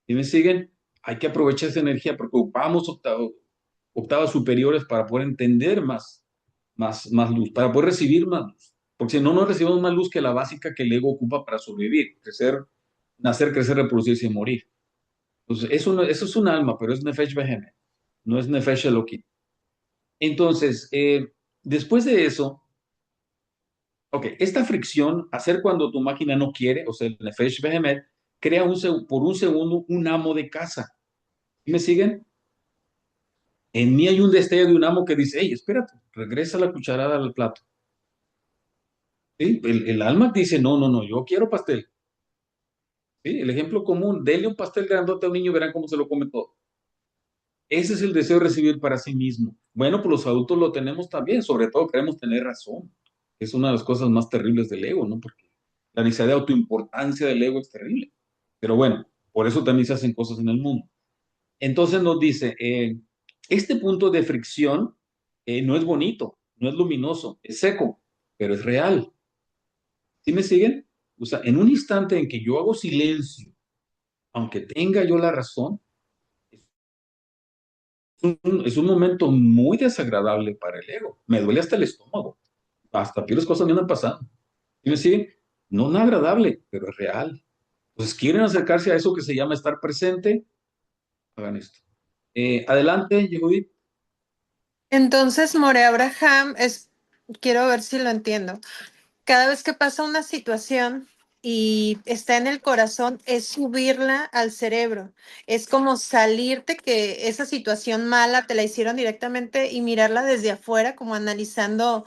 ¿Sí me siguen? Hay que aprovechar esa energía porque ocupamos octavas superiores para poder entender más luz, para poder recibir más luz. Porque si no, no recibimos más luz que la básica que el ego ocupa para sobrevivir, crecer, nacer, crecer, reproducirse y morir. Entonces, eso es un alma, pero es Nefesh Behemet, no es Nefesh Elohim. Entonces, después de eso, Ok, esta fricción, hacer cuando tu máquina no quiere, o sea, el Nefesh Behemet, crea por un segundo un amo de casa. ¿Sí me siguen? En mí hay un destello de un amo que dice, hey, espérate, regresa la cucharada al plato. ¿Sí? El alma dice, no, no, no, yo quiero pastel. ¿Sí? El ejemplo común, denle un pastel grandote a un niño y verán cómo se lo come todo. Ese es el deseo de recibir para sí mismo. Bueno, pues los adultos lo tenemos también, sobre todo queremos tener razón. Es una de las cosas más terribles del ego, ¿no? Porque la necesidad de autoimportancia del ego es terrible. Pero bueno, por eso también se hacen cosas en el mundo. Entonces nos dice, este punto de fricción no es bonito, no es luminoso, es seco, pero es real. ¿Sí me siguen? O sea, en un instante en que yo hago silencio, aunque tenga yo la razón, es un momento muy desagradable para el ego. Me duele hasta el estómago. Hasta peores cosas me han pasado. ¿Sí me siguen? No nada agradable, pero es real. Entonces, ¿quieren acercarse a eso que se llama estar presente? Hagan esto. Adelante, Yehudit. Entonces, More Abraham quiero ver si lo entiendo. Cada vez que pasa una situación y está en el corazón, es subirla al cerebro. Es como salirte que esa situación mala te la hicieron directamente y mirarla desde afuera, como analizando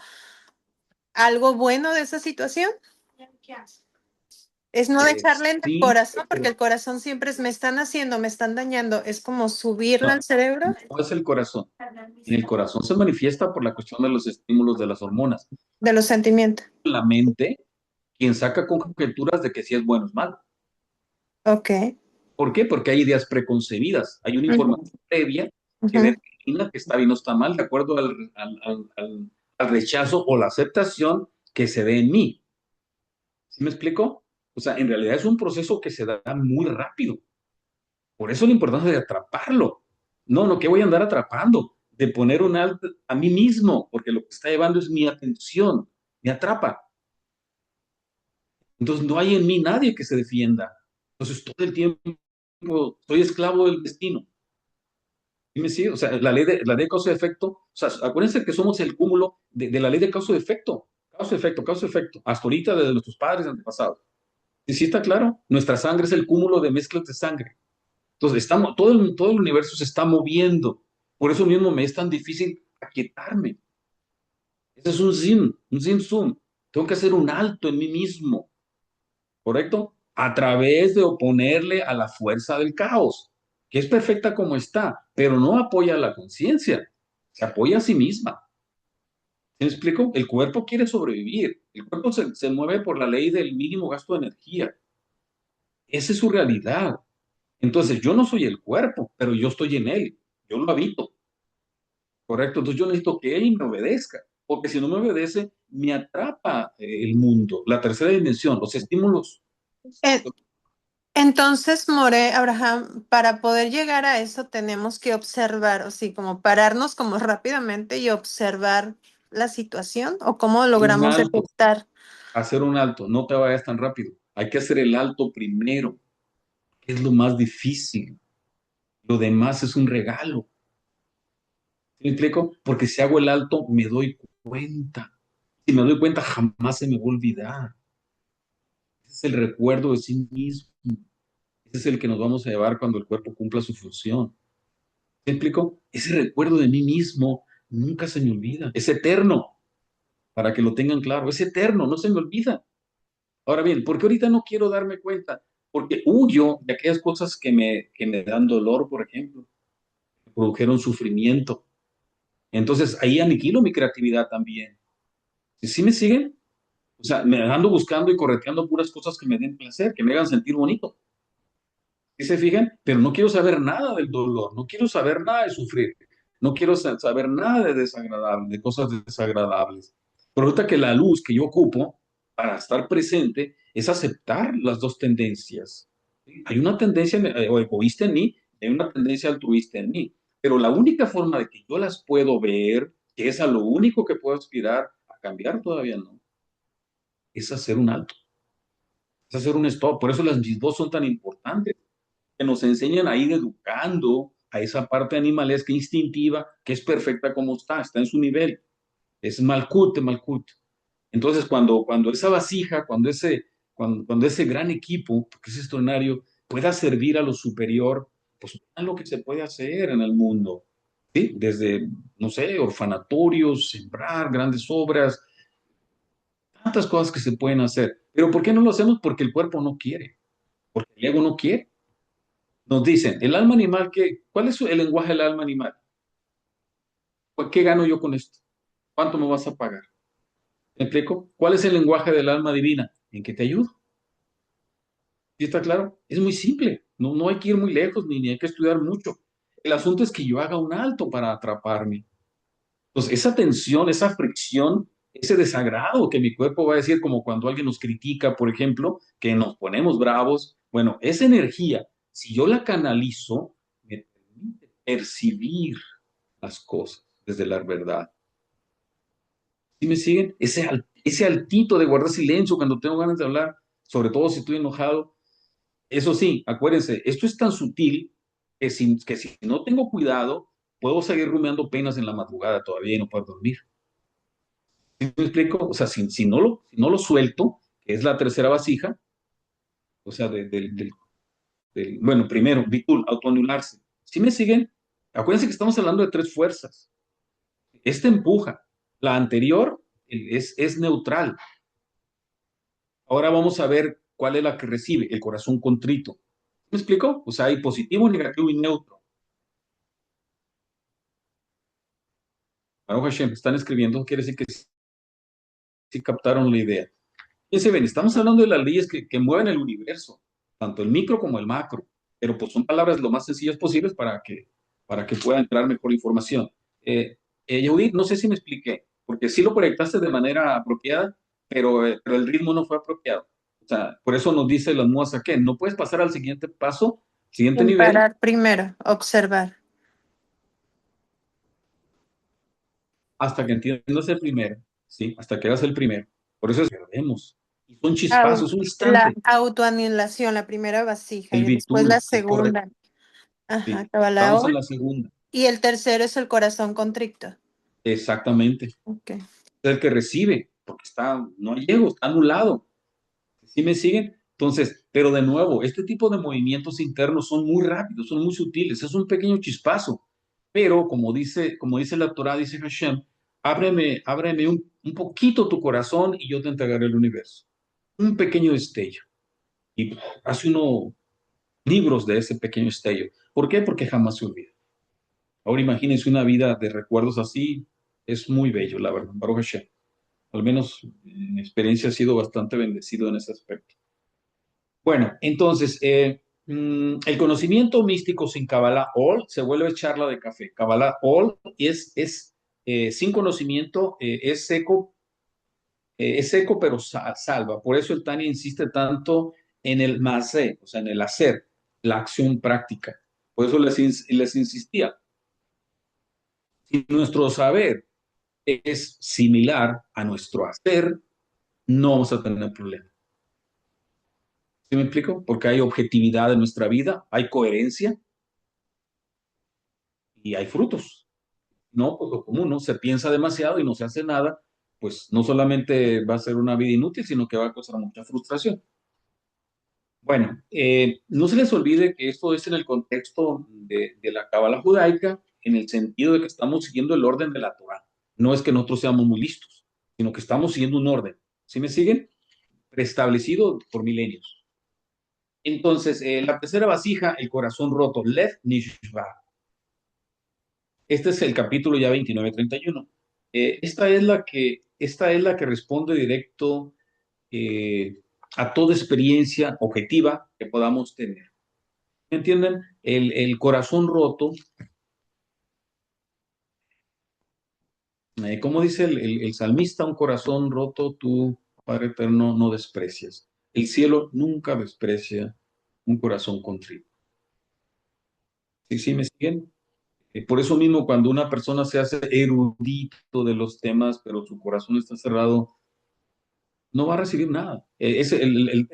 algo bueno de esa situación. Es no dejarla en el Sí, corazón, porque el corazón siempre es, me están haciendo, me están dañando. Es como subirla al cerebro no es el corazón. En el corazón se manifiesta por la cuestión de los estímulos de las hormonas. de los sentimientos. La mente, quien saca conjeturas de que si es bueno o es malo. Ok. ¿Por qué? Porque hay ideas preconcebidas. Hay una Ujú, información previa que ujú. determina que está bien o está mal de acuerdo al rechazo o la aceptación que se dé en mí. ¿Sí me explico? O sea, en realidad es un proceso que se da muy rápido. Por eso la importancia de atraparlo. No, no, que voy a andar atrapando, de poner un alto a mí mismo, porque lo que está llevando es mi atención, me atrapa. Entonces no hay en mí nadie que se defienda. Entonces todo el tiempo soy esclavo del destino. ¿Sí me sigue? O sea, la ley de causa y efecto, o sea, acuérdense que somos el cúmulo de la ley de causa y efecto. Causa y efecto, causa y efecto. Hasta ahorita desde nuestros padres antepasados. ¿Y sí está claro? Nuestra sangre es el cúmulo de mezclas de sangre. Entonces, todo el universo se está moviendo. Por eso mismo me es tan difícil aquietarme. Ese es un zin zoom. Tengo que hacer un alto en mí mismo, ¿correcto? A través de oponerle a la fuerza del caos, que es perfecta como está, pero no apoya a la conciencia, se apoya a sí misma. ¿Sí me explico? El cuerpo quiere sobrevivir, el cuerpo se mueve por la ley del mínimo gasto de energía. Esa es su realidad. Entonces, yo no soy el cuerpo, pero yo estoy en él, yo lo habito, ¿correcto? Entonces yo necesito que él me obedezca, porque si no me obedece, me atrapa el mundo, la tercera dimensión, los estímulos. Eh, Entonces, More, Abraham, para poder llegar a eso tenemos que observar, o sí, como pararnos como rápidamente y observar la situación o cómo Un logramos alto, detectar. hacer un alto, no te vayas tan rápido. Hay que hacer el alto primero, que es lo más difícil. Lo demás es un regalo. ¿Sí me explico? Porque si hago el alto, me doy cuenta. Si me doy cuenta, jamás se me va a olvidar. Ese es el recuerdo de sí mismo. Ese es el que nos vamos a llevar cuando el cuerpo cumpla su función. ¿Me explico? Ese recuerdo de mí mismo nunca se me olvida. Es eterno, para que lo tengan claro. Es eterno, no se me olvida. Ahora bien, ¿por qué ahorita no quiero darme cuenta? Porque huyo de aquellas cosas que me dan dolor, por ejemplo, que produjeron sufrimiento. Entonces ahí aniquilo mi creatividad también. ¿Sí me siguen? O sea, me ando buscando y correteando puras cosas que me den placer, que me hagan sentir bonito. ¿Sí se fijan? Pero no quiero saber nada del dolor, no quiero saber nada de sufrir, no quiero saber nada de desagradable, de cosas desagradables. Pero resulta que la luz que yo ocupo para estar presente es aceptar las dos tendencias. ¿Sí? Hay una tendencia o egoísta en mí, y hay una tendencia altruista en mí. Pero la única forma de que yo las puedo ver, que es a lo único que puedo aspirar a cambiar, todavía no, es hacer un alto, es hacer un stop. Por eso las mis dos son tan importantes, que nos enseñan a ir educando a esa parte animalesca instintiva que es perfecta como está en su nivel. Es Malkut de Malkut. Entonces, cuando esa vasija, cuando ese gran equipo, porque es extraordinario, pueda servir a lo superior, pues es lo que se puede hacer en el mundo, ¿sí? Desde, no sé, orfanatorios, sembrar grandes obras, tantas cosas que se pueden hacer. Pero ¿por qué no lo hacemos? Porque el cuerpo no quiere, porque el ego no quiere. Nos dicen, el alma animal, ¿cuál es el lenguaje del alma animal? ¿Qué gano yo con esto? ¿Cuánto me vas a pagar? ¿Me explico? ¿Cuál es el lenguaje del alma divina? ¿En qué te ayudo? ¿Sí está claro? Es muy simple. No hay que ir muy lejos ni hay que estudiar mucho. El asunto es que yo haga un alto para atraparme. Entonces, esa tensión, esa fricción, ese desagrado que mi cuerpo va a decir, como cuando alguien nos critica, por ejemplo, que nos ponemos bravos. Bueno, esa energía, si yo la canalizo, me permite percibir las cosas desde la verdad. ¿Sí me siguen? Ese altito de guardar silencio cuando tengo ganas de hablar, sobre todo si estoy enojado. Eso sí, acuérdense, esto es tan sutil que si no tengo cuidado, puedo seguir rumiando penas en la madrugada todavía y no puedo dormir. ¿Sí me explico? O sea, si no lo suelto, que es la tercera vasija, o sea, bueno, primero, Bitul, autoanularse. ¿Sí me siguen? Acuérdense que estamos hablando de tres fuerzas. Esta empuja, la anterior es neutral. Ahora vamos a ver cuál es la que recibe, el corazón contrito. ¿Me explico? O sea, hay positivo, negativo y neutro. Baruch Hashem, están escribiendo, quiere decir que sí captaron la idea. Fíjense, ven, estamos hablando de las leyes que mueven el universo, tanto el micro como el macro, pero pues son palabras lo más sencillas posibles para que pueda entrar mejor información. Yehudit, no sé si me expliqué, porque sí lo proyectaste de manera apropiada, pero el ritmo no fue apropiado. O sea, por eso nos dice las muas que no puedes pasar al siguiente paso, siguiente Sin nivel, parar primero, observar. hasta que entiendas el primero, ¿sí? Hasta que hagas el primero. Por eso es que perdemos. Y son Au- chispazos, un La instante. autoanilación, la primera vasija, El y después la bitul, es correcto. segunda. Ajá, Sí. Estamos en Kabbalah. la segunda. Y el tercero es el corazón contrito. Exactamente. Ok. Es el que recibe, porque no hay ego, está anulado. ¿Sí me siguen? Entonces, pero de nuevo, este tipo de movimientos internos son muy rápidos, son muy sutiles, es un pequeño chispazo. Pero como dice la Torah, dice Hashem, ábreme un poquito tu corazón y yo te entregaré el universo. Un pequeño destello. Y hace uno libros de ese pequeño destello. ¿Por qué? Porque jamás se olvida. Ahora imagínense una vida de recuerdos así, es muy bello, la verdad, Baruch Hashem. Al menos mi experiencia ha sido bastante bendecido en ese aspecto. Bueno, entonces, el conocimiento místico sin Kabbalah All se vuelve charla de café. Kabbalah All sin conocimiento, es seco pero salva. Por eso el Tani insiste tanto en el masé, o sea, en el hacer, la acción práctica. Por eso les insistía. Si nuestro saber es similar a nuestro hacer, no vamos a tener problema. ¿Sí me explico? Porque hay objetividad en nuestra vida, hay coherencia y hay frutos. No, pues lo común, ¿no? Se piensa demasiado y no se hace nada, pues no solamente va a ser una vida inútil, sino que va a causar mucha frustración. Bueno, no se les olvide que esto es en el contexto de la Cábala judaica, en el sentido de que estamos siguiendo el orden de la Torah. No es que nosotros seamos muy listos, sino que estamos siguiendo un orden. ¿Sí me siguen? Preestablecido por milenios. Entonces, la tercera vasija, el corazón roto, Lev Nishba. Este es el capítulo ya 29-31. Esta es la que responde directo a toda experiencia objetiva que podamos tener. ¿Entienden? El corazón roto, como dice el salmista, un corazón roto, tú, Padre eterno, no desprecias. El cielo nunca desprecia un corazón contrito. ¿Sí, sí me siguen? Por eso mismo, cuando una persona se hace erudito de los temas, pero su corazón está cerrado, no va a recibir nada.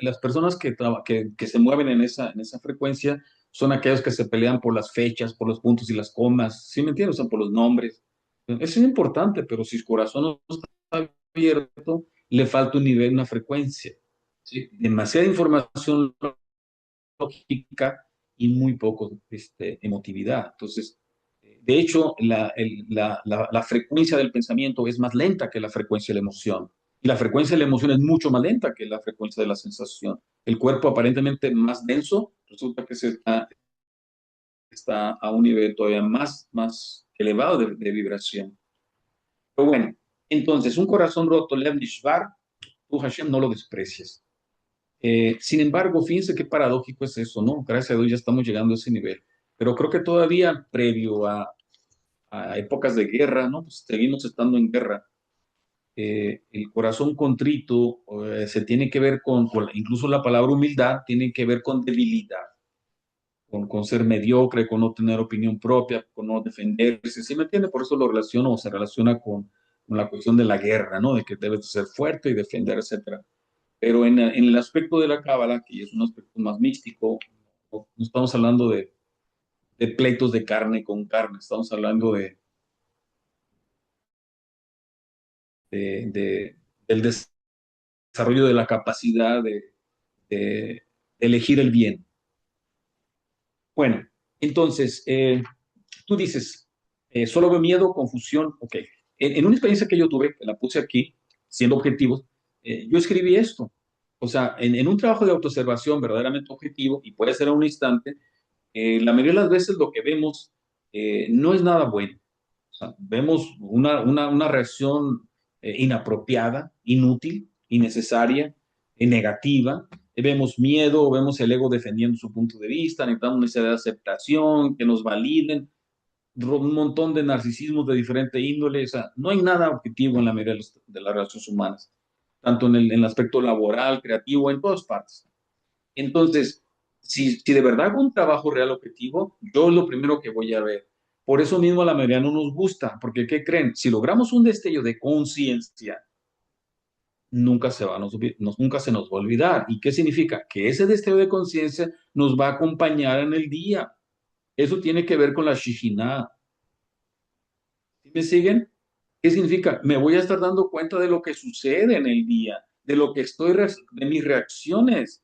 Las personas que se mueven en esa frecuencia son aquellos que se pelean por las fechas, por los puntos y las comas, ¿sí me entiendes? O sea, por los nombres. Eso es importante, pero si su corazón no está abierto, le falta un nivel, una frecuencia. ¿Sí? Demasiada información lógica y muy poco emotividad. Entonces, de hecho, la frecuencia del pensamiento es más lenta que la frecuencia de la emoción. Y la frecuencia de la emoción es mucho más lenta que la frecuencia de la sensación. El cuerpo aparentemente más denso resulta que está a un nivel todavía más elevado de vibración. Pero bueno, entonces, un corazón roto, Lev Nishvar, tú Hashem no lo desprecias. Sin embargo, fíjense qué paradójico es eso, ¿no? Gracias a Dios ya estamos llegando a ese nivel. Pero creo que todavía previo a épocas de guerra, ¿no? Pues seguimos estando en guerra. El corazón contrito se tiene que ver incluso la palabra humildad tiene que ver con debilidad, con ser mediocre, con no tener opinión propia, con no defenderse. ¿Sí me entiende? Por eso lo relaciono o se relaciona con la cuestión de la guerra, ¿no? De que debes ser fuerte y defender, etcétera. Pero en el aspecto de la cábala, que es un aspecto más místico, no estamos hablando de pleitos de carne con carne, estamos hablando del desarrollo de la capacidad de elegir el bien. Bueno, entonces, tú dices, solo veo miedo, confusión, ok. En una experiencia que yo tuve, que la puse aquí, siendo objetivos, yo escribí esto. O sea, en un trabajo de autoobservación verdaderamente objetivo, y puede ser a un instante, la mayoría de las veces lo que vemos no es nada bueno. O sea, vemos una reacción inapropiada, inútil, innecesaria, negativa. Vemos miedo, vemos el ego defendiendo su punto de vista, necesitamos una necesidad de aceptación, que nos validen, un montón de narcisismos de diferente índole. O sea, no hay nada objetivo en la mayoría de las relaciones humanas, tanto en el aspecto laboral, creativo, en todas partes. Entonces, si de verdad hago un trabajo real objetivo, yo es lo primero que voy a ver. Por eso mismo a la mayoría no nos gusta, porque ¿qué creen? Si logramos un destello de conciencia, nunca se nos va a olvidar. ¿Y qué significa? Que ese destello de conciencia nos va a acompañar en el día. Eso tiene que ver con la Shijinah. ¿Sí me siguen? ¿Qué significa? Me voy a estar dando cuenta de lo que sucede en el día, de lo que de mis reacciones.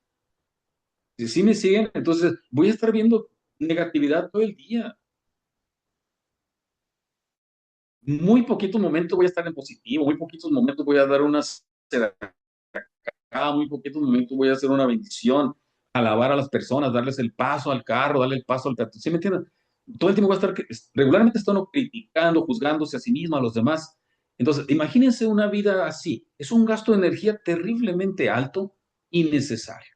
Si sí me siguen, entonces voy a estar viendo negatividad todo el día. Muy poquitos momentos voy a estar en positivo, muy poquitos momentos voy a dar una cercada, muy poquitos momentos voy a hacer una bendición, alabar a las personas, darles el paso al carro, darle el paso al peatón. ¿Sí me entienden? Todo el tiempo voy a estar, regularmente están criticando, juzgándose a sí mismo, a los demás. Entonces, imagínense una vida así. Es un gasto de energía terriblemente alto y necesario.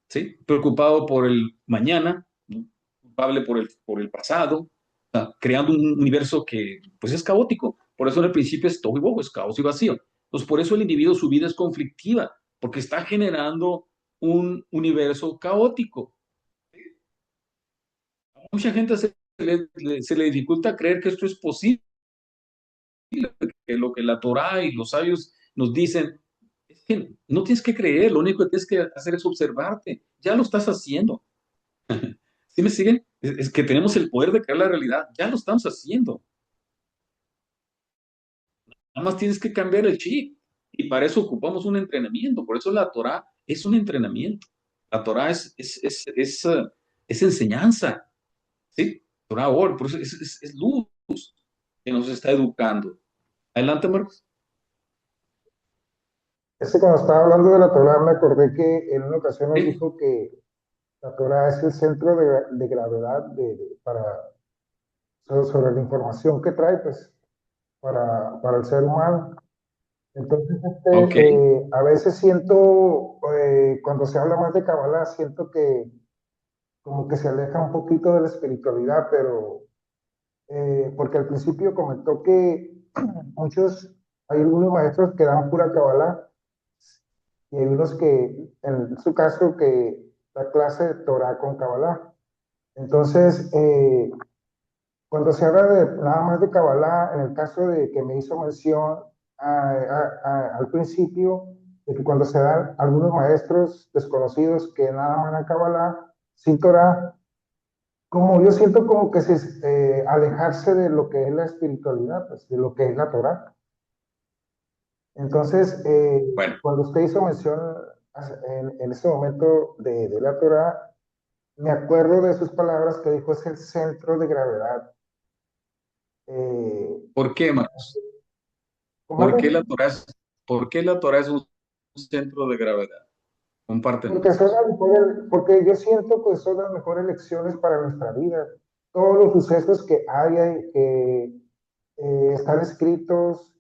¿Sí? Preocupado por el mañana, ¿no? Culpable por el pasado, o sea, creando un universo que pues es caótico. Por eso en el principio es todo y bobo, es caos y vacío. Entonces, por eso el individuo, su vida es conflictiva, porque está generando un universo caótico. A mucha gente se le dificulta creer que esto es posible, que lo que la Torá y los sabios nos dicen es que no tienes que creer, lo único que tienes que hacer es observarte. Ya lo estás haciendo. ¿Sí me siguen? Es que tenemos el poder de crear la realidad. Ya lo estamos haciendo. Nada más tienes que cambiar el chip. Y para eso ocupamos un entrenamiento. Por eso la Torah es un entrenamiento. La Torah es enseñanza. ¿Sí? Torah, por eso es luz que nos está educando. Adelante, Marcos. Cuando estaba hablando de la Torah, me acordé que en una ocasión nos Sí. dijo que la Torah es el centro de gravedad sobre la información que trae, pues, para el ser humano. Entonces, Ok. a veces siento, cuando se habla más de Kabbalah, siento que como que se aleja un poquito de la espiritualidad, pero porque al principio comentó que hay algunos maestros que dan pura Kabbalah y hay unos que, en su caso, que da clase de Torah con Kabbalah. Entonces, cuando se habla de nada más de Kabbalah, en el caso de que me hizo mención al principio, de que cuando se dan algunos maestros desconocidos que nada más dan Kabbalah sin Torah, como yo siento como que alejarse de lo que es la espiritualidad, pues, de lo que es la Torah. Entonces, Bueno, cuando usted hizo mención en ese momento de la Torah, me acuerdo de sus palabras que dijo es el centro de gravedad. Eh, ¿por qué, Marcos? ¿Cómo ¿Por ande? qué la Torah por qué la Torah es un centro de gravedad? Porque Compártenos. son las mejores, porque yo siento que son las mejores lecciones para nuestra vida. Todos los sucesos que hay, que están escritos,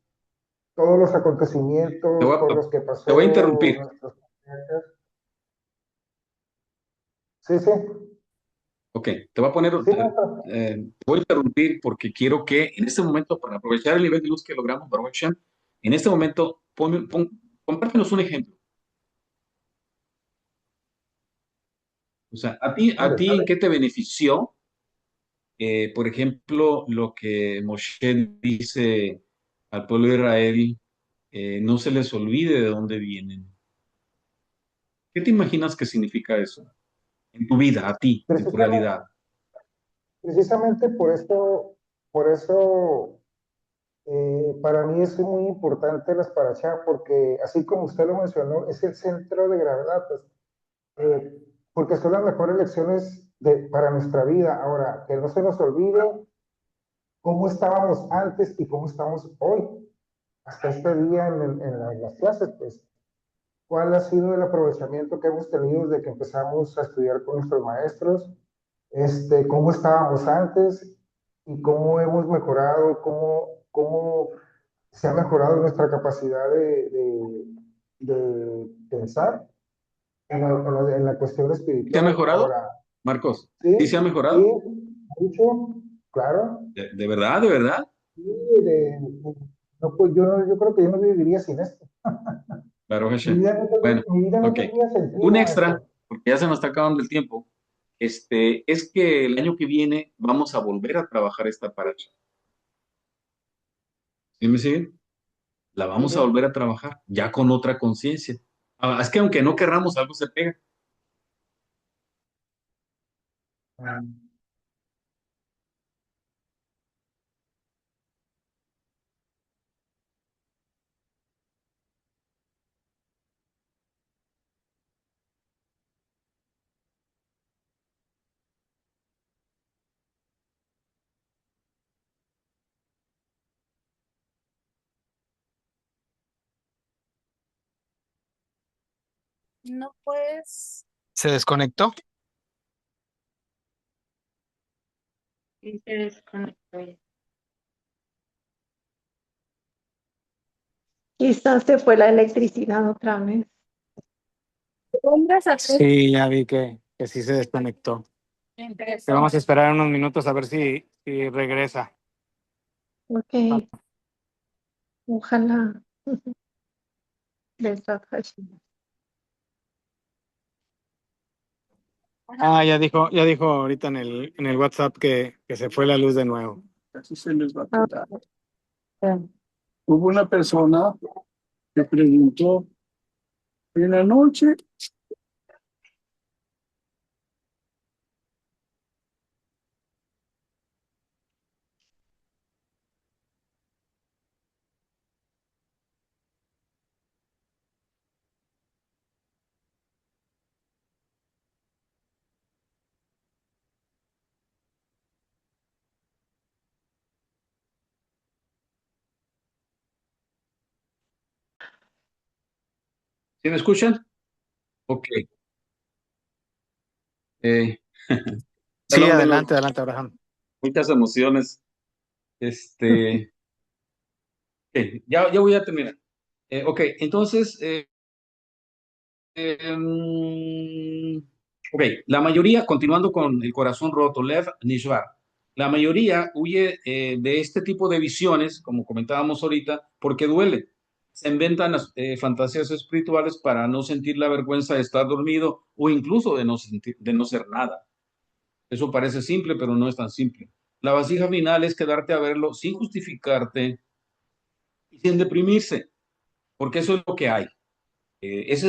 todos los Te acontecimientos voy por a, los que te voy a pasó interrumpir. nuestros patriarcas. Sí, sí, Ok, te voy a poner, sí, maestro. te voy a interrumpir porque quiero que en este momento, para aprovechar el nivel de luz que logramos, Baruch Hashem, en este momento, compártenos un ejemplo. O sea, Mande, ¿a ti en qué te benefició, por ejemplo, lo que Moshe dice al pueblo de Israel, no se les olvide de dónde vienen? ¿Qué te imaginas que significa eso en tu vida, a ti, en tu precisamente, realidad? precisamente por eso para mí es muy importante las parachá, porque así como usted lo mencionó, es el centro de gravedad, pues, porque son las mejores lecciones para nuestra vida. Ahora, que no se nos olvide cómo estábamos antes y cómo estamos hoy, hasta este día en las clases, pues, cuál ha sido el aprovechamiento que hemos tenido desde que empezamos a estudiar con nuestros maestros, cómo estábamos antes y cómo hemos mejorado, cómo se ha mejorado nuestra capacidad de pensar en la cuestión ¿Se ha espiritual. mejorado, Ahora, Marcos? ¿Sí se ha sí, sí, mejorado? mucho, claro. De verdad, de verdad? Sí, no, pues yo creo que yo no viviría sin esto. Baruch Mi Hashem. vida no, Bueno, mi vida no ok. tendría Un sentido, extra, maestro. porque ya se nos está acabando el tiempo, es que el año que viene vamos a volver a trabajar esta paracha. ¿Sí me siguen? La Sí, vamos a sí. volver a trabajar, ya con otra conciencia. Es que aunque no querramos, algo se pega. Mm. No puedes. ¿Se desconectó? Sí, se desconectó ya. Quizás se fue la electricidad otra vez. Pongas a Sí, ya vi que sí se desconectó. Te vamos a esperar unos minutos a ver si regresa. Ok, ojalá. Besat Hashem. Ya dijo ahorita en el WhatsApp que se fue la luz de nuevo. Así se les va a Ah, quedar. ya. Hubo una persona que preguntó en la noche, ¿Sí me escuchan? Ok. Eh, Sí, Shalom de nuevo. adelante, adelante, Abraham. Muchas emociones. Este, ya voy a terminar. Ok, entonces, ok, la mayoría, continuando con el corazón roto, Lev Nishvar, la mayoría huye de este tipo de visiones, como comentábamos ahorita, porque duele. Se inventan fantasías espirituales para no sentir la vergüenza de estar dormido o incluso de no ser nada. Eso parece simple, pero no es tan simple. La vasija final es quedarte a verlo sin justificarte y sin deprimirse, porque eso es lo que hay. Es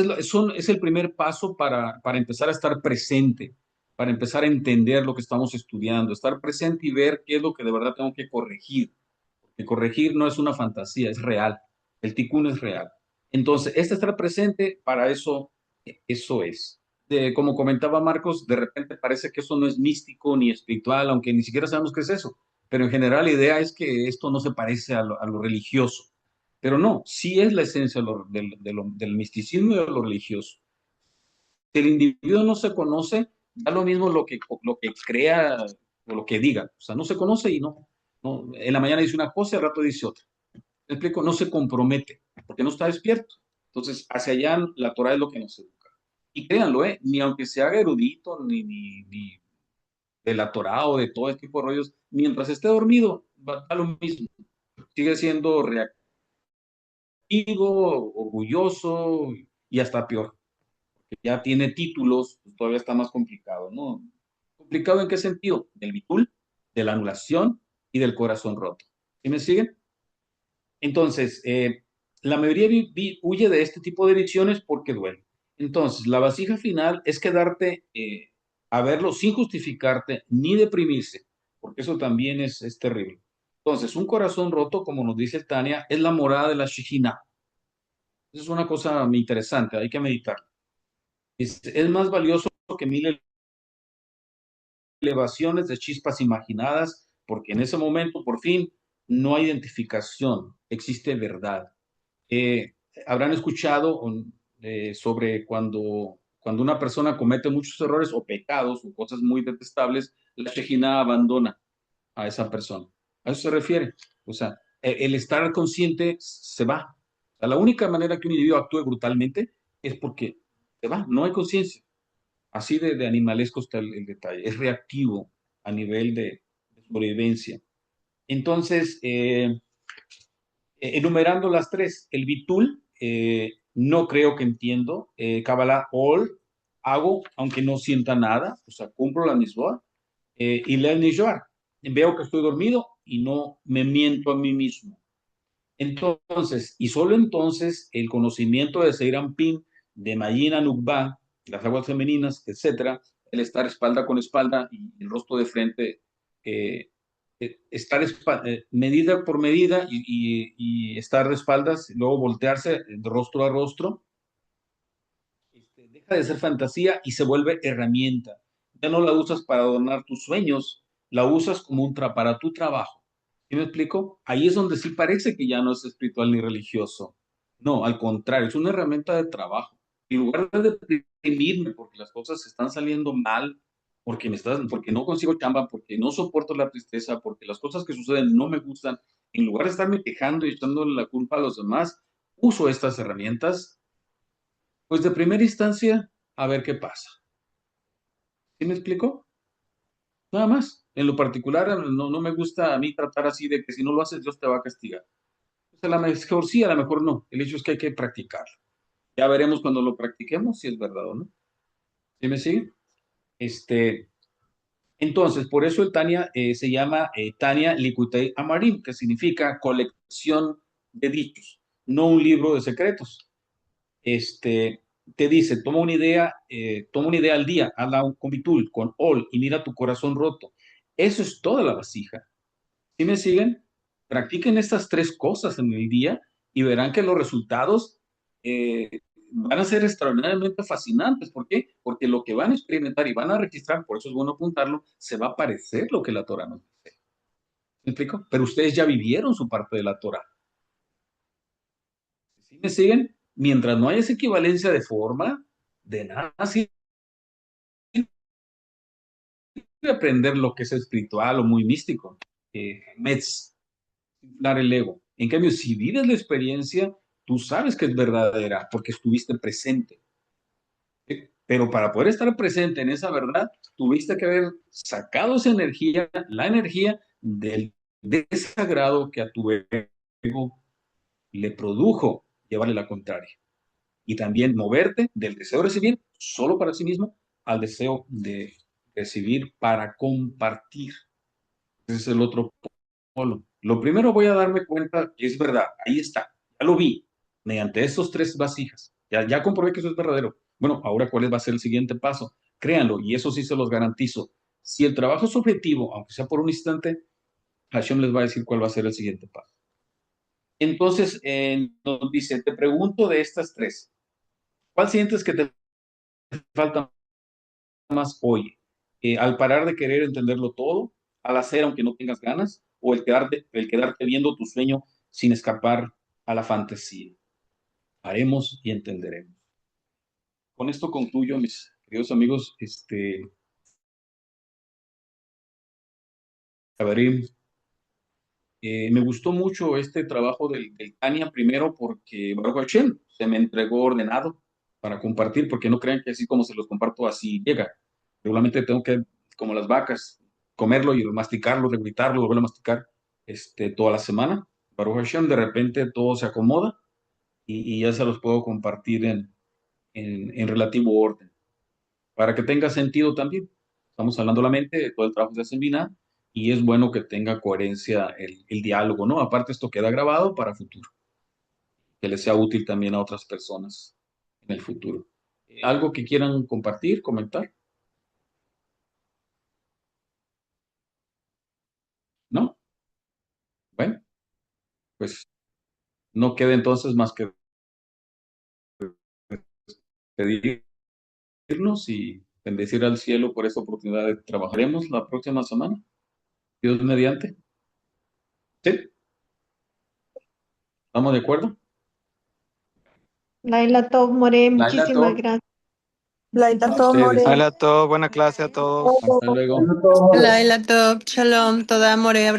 el primer paso para empezar a estar presente, para empezar a entender lo que estamos estudiando, estar presente y ver qué es lo que de verdad tengo que corregir. Que corregir no es una fantasía, es real, El tikkun es real. Entonces, este estar presente, para eso, eso es. Como comentaba Marcos, de repente parece que eso no es místico ni espiritual, aunque ni siquiera sabemos qué es eso. Pero en general la idea es que esto no se parece a lo religioso. Pero no, sí es la esencia del misticismo y de lo religioso. Si el individuo no se conoce, da lo mismo lo que crea o lo que diga. O sea, no se conoce y no. En la mañana dice una cosa y al rato dice otra. ¿Me explico? No se compromete porque no está despierto. Entonces, hacia allá la Torah es lo que nos educa. Y créanlo, ni aunque se haga erudito, ni de la Torah o de todo este tipo de rollos, mientras esté dormido, va a lo mismo. Sigue siendo reactivo, orgulloso y hasta peor. Ya tiene títulos, pues todavía está más complicado, ¿no? ¿Complicado en qué sentido? Del bitul, de la anulación y del corazón roto. ¿Sí me siguen? Entonces, la mayoría huye de este tipo de adicciones porque duele. Entonces, la vasija final es quedarte a verlo sin justificarte ni deprimirse, porque eso también es terrible. Entonces, un corazón roto, como nos dice el Tania, es la morada de la Shejina. Eso es una cosa muy interesante, hay que meditar. Es más valioso que mil elevaciones de chispas imaginadas, porque en ese momento, por fin, no hay identificación, existe verdad. Eh, Habrán escuchado sobre cuando una persona comete muchos errores o pecados o cosas muy detestables, la Shejina abandona a esa persona. A eso se refiere. O sea, el estar consciente se va. O sea, la única manera que un individuo actúe brutalmente es porque se va, no hay conciencia. Así de animalesco está el detalle. Es reactivo a nivel de sobrevivencia. Entonces, enumerando las tres, el bitul, no creo que entiendo. Kabbalah, all, hago, aunque no sienta nada, o sea, cumplo la misma. Y Lev Nishvar, veo que estoy dormido y no me miento a mí mismo. Entonces, y solo entonces, el conocimiento de Seiram Pin, de Mayina Nukba, las aguas femeninas, etcétera, el estar espalda con espalda y el rostro de frente, eh, estar medida por medida y estar de espaldas, luego voltearse de rostro a rostro, deja de ser fantasía y se vuelve herramienta. Ya no la usas para adornar tus sueños, la usas como para tu trabajo. ¿Sí me explico? Ahí es donde sí parece que ya no es espiritual ni religioso. No, al contrario, es una herramienta de trabajo. En lugar de deprimirme porque las cosas están saliendo mal, porque no consigo chamba, porque no soporto la tristeza, porque las cosas que suceden no me gustan, en lugar de estarme quejando y echándole la culpa a los demás, uso estas herramientas, pues de primera instancia, a ver qué pasa. ¿Sí me explico? Nada más. En lo particular, no me gusta a mí tratar así de que si no lo haces, Dios te va a castigar. Pues a lo mejor sí, a lo mejor no. El hecho es que hay que practicarlo. Ya veremos cuando lo practiquemos si es verdad o no. ¿Sí me sigue? Entonces, por eso el Tania se llama Tania Likutei Amarim, que significa colección de dichos, no un libro de secretos. Te dice, toma una idea al día, hazla con bitul, con ol, y mira tu corazón roto. Eso es toda la vasija. ¿Sí me siguen? Practiquen estas tres cosas en el día y verán que los resultados van a ser extraordinariamente fascinantes. ¿Por qué? Porque lo que van a experimentar y van a registrar, por eso es bueno apuntarlo, se va a parecer lo que la Torah nos dice. ¿Me explico? Pero ustedes ya vivieron su parte de la Torah. ¿Sí me siguen? Mientras no haya esa equivalencia de forma, de nada sirve aprender lo que es espiritual o muy místico. Metz, inflar el ego. En cambio, si vives la experiencia, tú sabes que es verdadera porque estuviste presente. ¿Sí? Pero para poder estar presente en esa verdad, tuviste que haber sacado esa energía, la energía del desagrado que a tu ego le produjo llevarle la contraria. Y también moverte del deseo de recibir solo para sí mismo al deseo de recibir para compartir. Ese es el otro polo. Lo primero voy a darme cuenta que es verdad, ahí está, ya lo vi, mediante estos tres vasijas. Ya comprobé que eso es verdadero. Bueno, ahora cuál va a ser el siguiente paso. Créanlo, y eso sí se los garantizo. Si el trabajo es objetivo, aunque sea por un instante, Hashem les va a decir cuál va a ser el siguiente paso. Entonces, nos dice, te pregunto de estas tres, ¿cuál sientes que te falta más hoy? Al parar de querer entenderlo todo, al hacer aunque no tengas ganas, o el quedarte viendo tu sueño sin escapar a la fantasía. Haremos y entenderemos. Con esto concluyo, mis queridos amigos, Cabarim. Me gustó mucho este trabajo del Tania, primero porque Baruch Hashem se me entregó ordenado para compartir, porque no crean que así como se los comparto, así llega. Regularmente tengo que, como las vacas, comerlo y masticarlo, regurgitarlo, volverlo a masticar toda la semana. Baruch Hashem, de repente todo se acomoda y ya se los puedo compartir en relativo orden, para que tenga sentido también. Estamos hablando solamente de todo el trabajo que se hace en Vina y es bueno que tenga coherencia el diálogo, ¿no? Aparte, esto queda grabado para futuro, que les sea útil también a otras personas en el futuro. ¿Algo que quieran compartir, comentar? ¿No? Bueno, pues no queda entonces más que pedirnos y bendecir al cielo por esta oportunidad de trabajaremos la próxima semana. Dios mediante. ¿Sí? ¿Estamos de acuerdo? Laila Tov More, Laila, muchísimas todo. gracias. Laila A Tov More. ustedes. Hola a todos, buena clase a todos. Hasta luego. Bueno, todo. Laila Tov, Shalom, toda More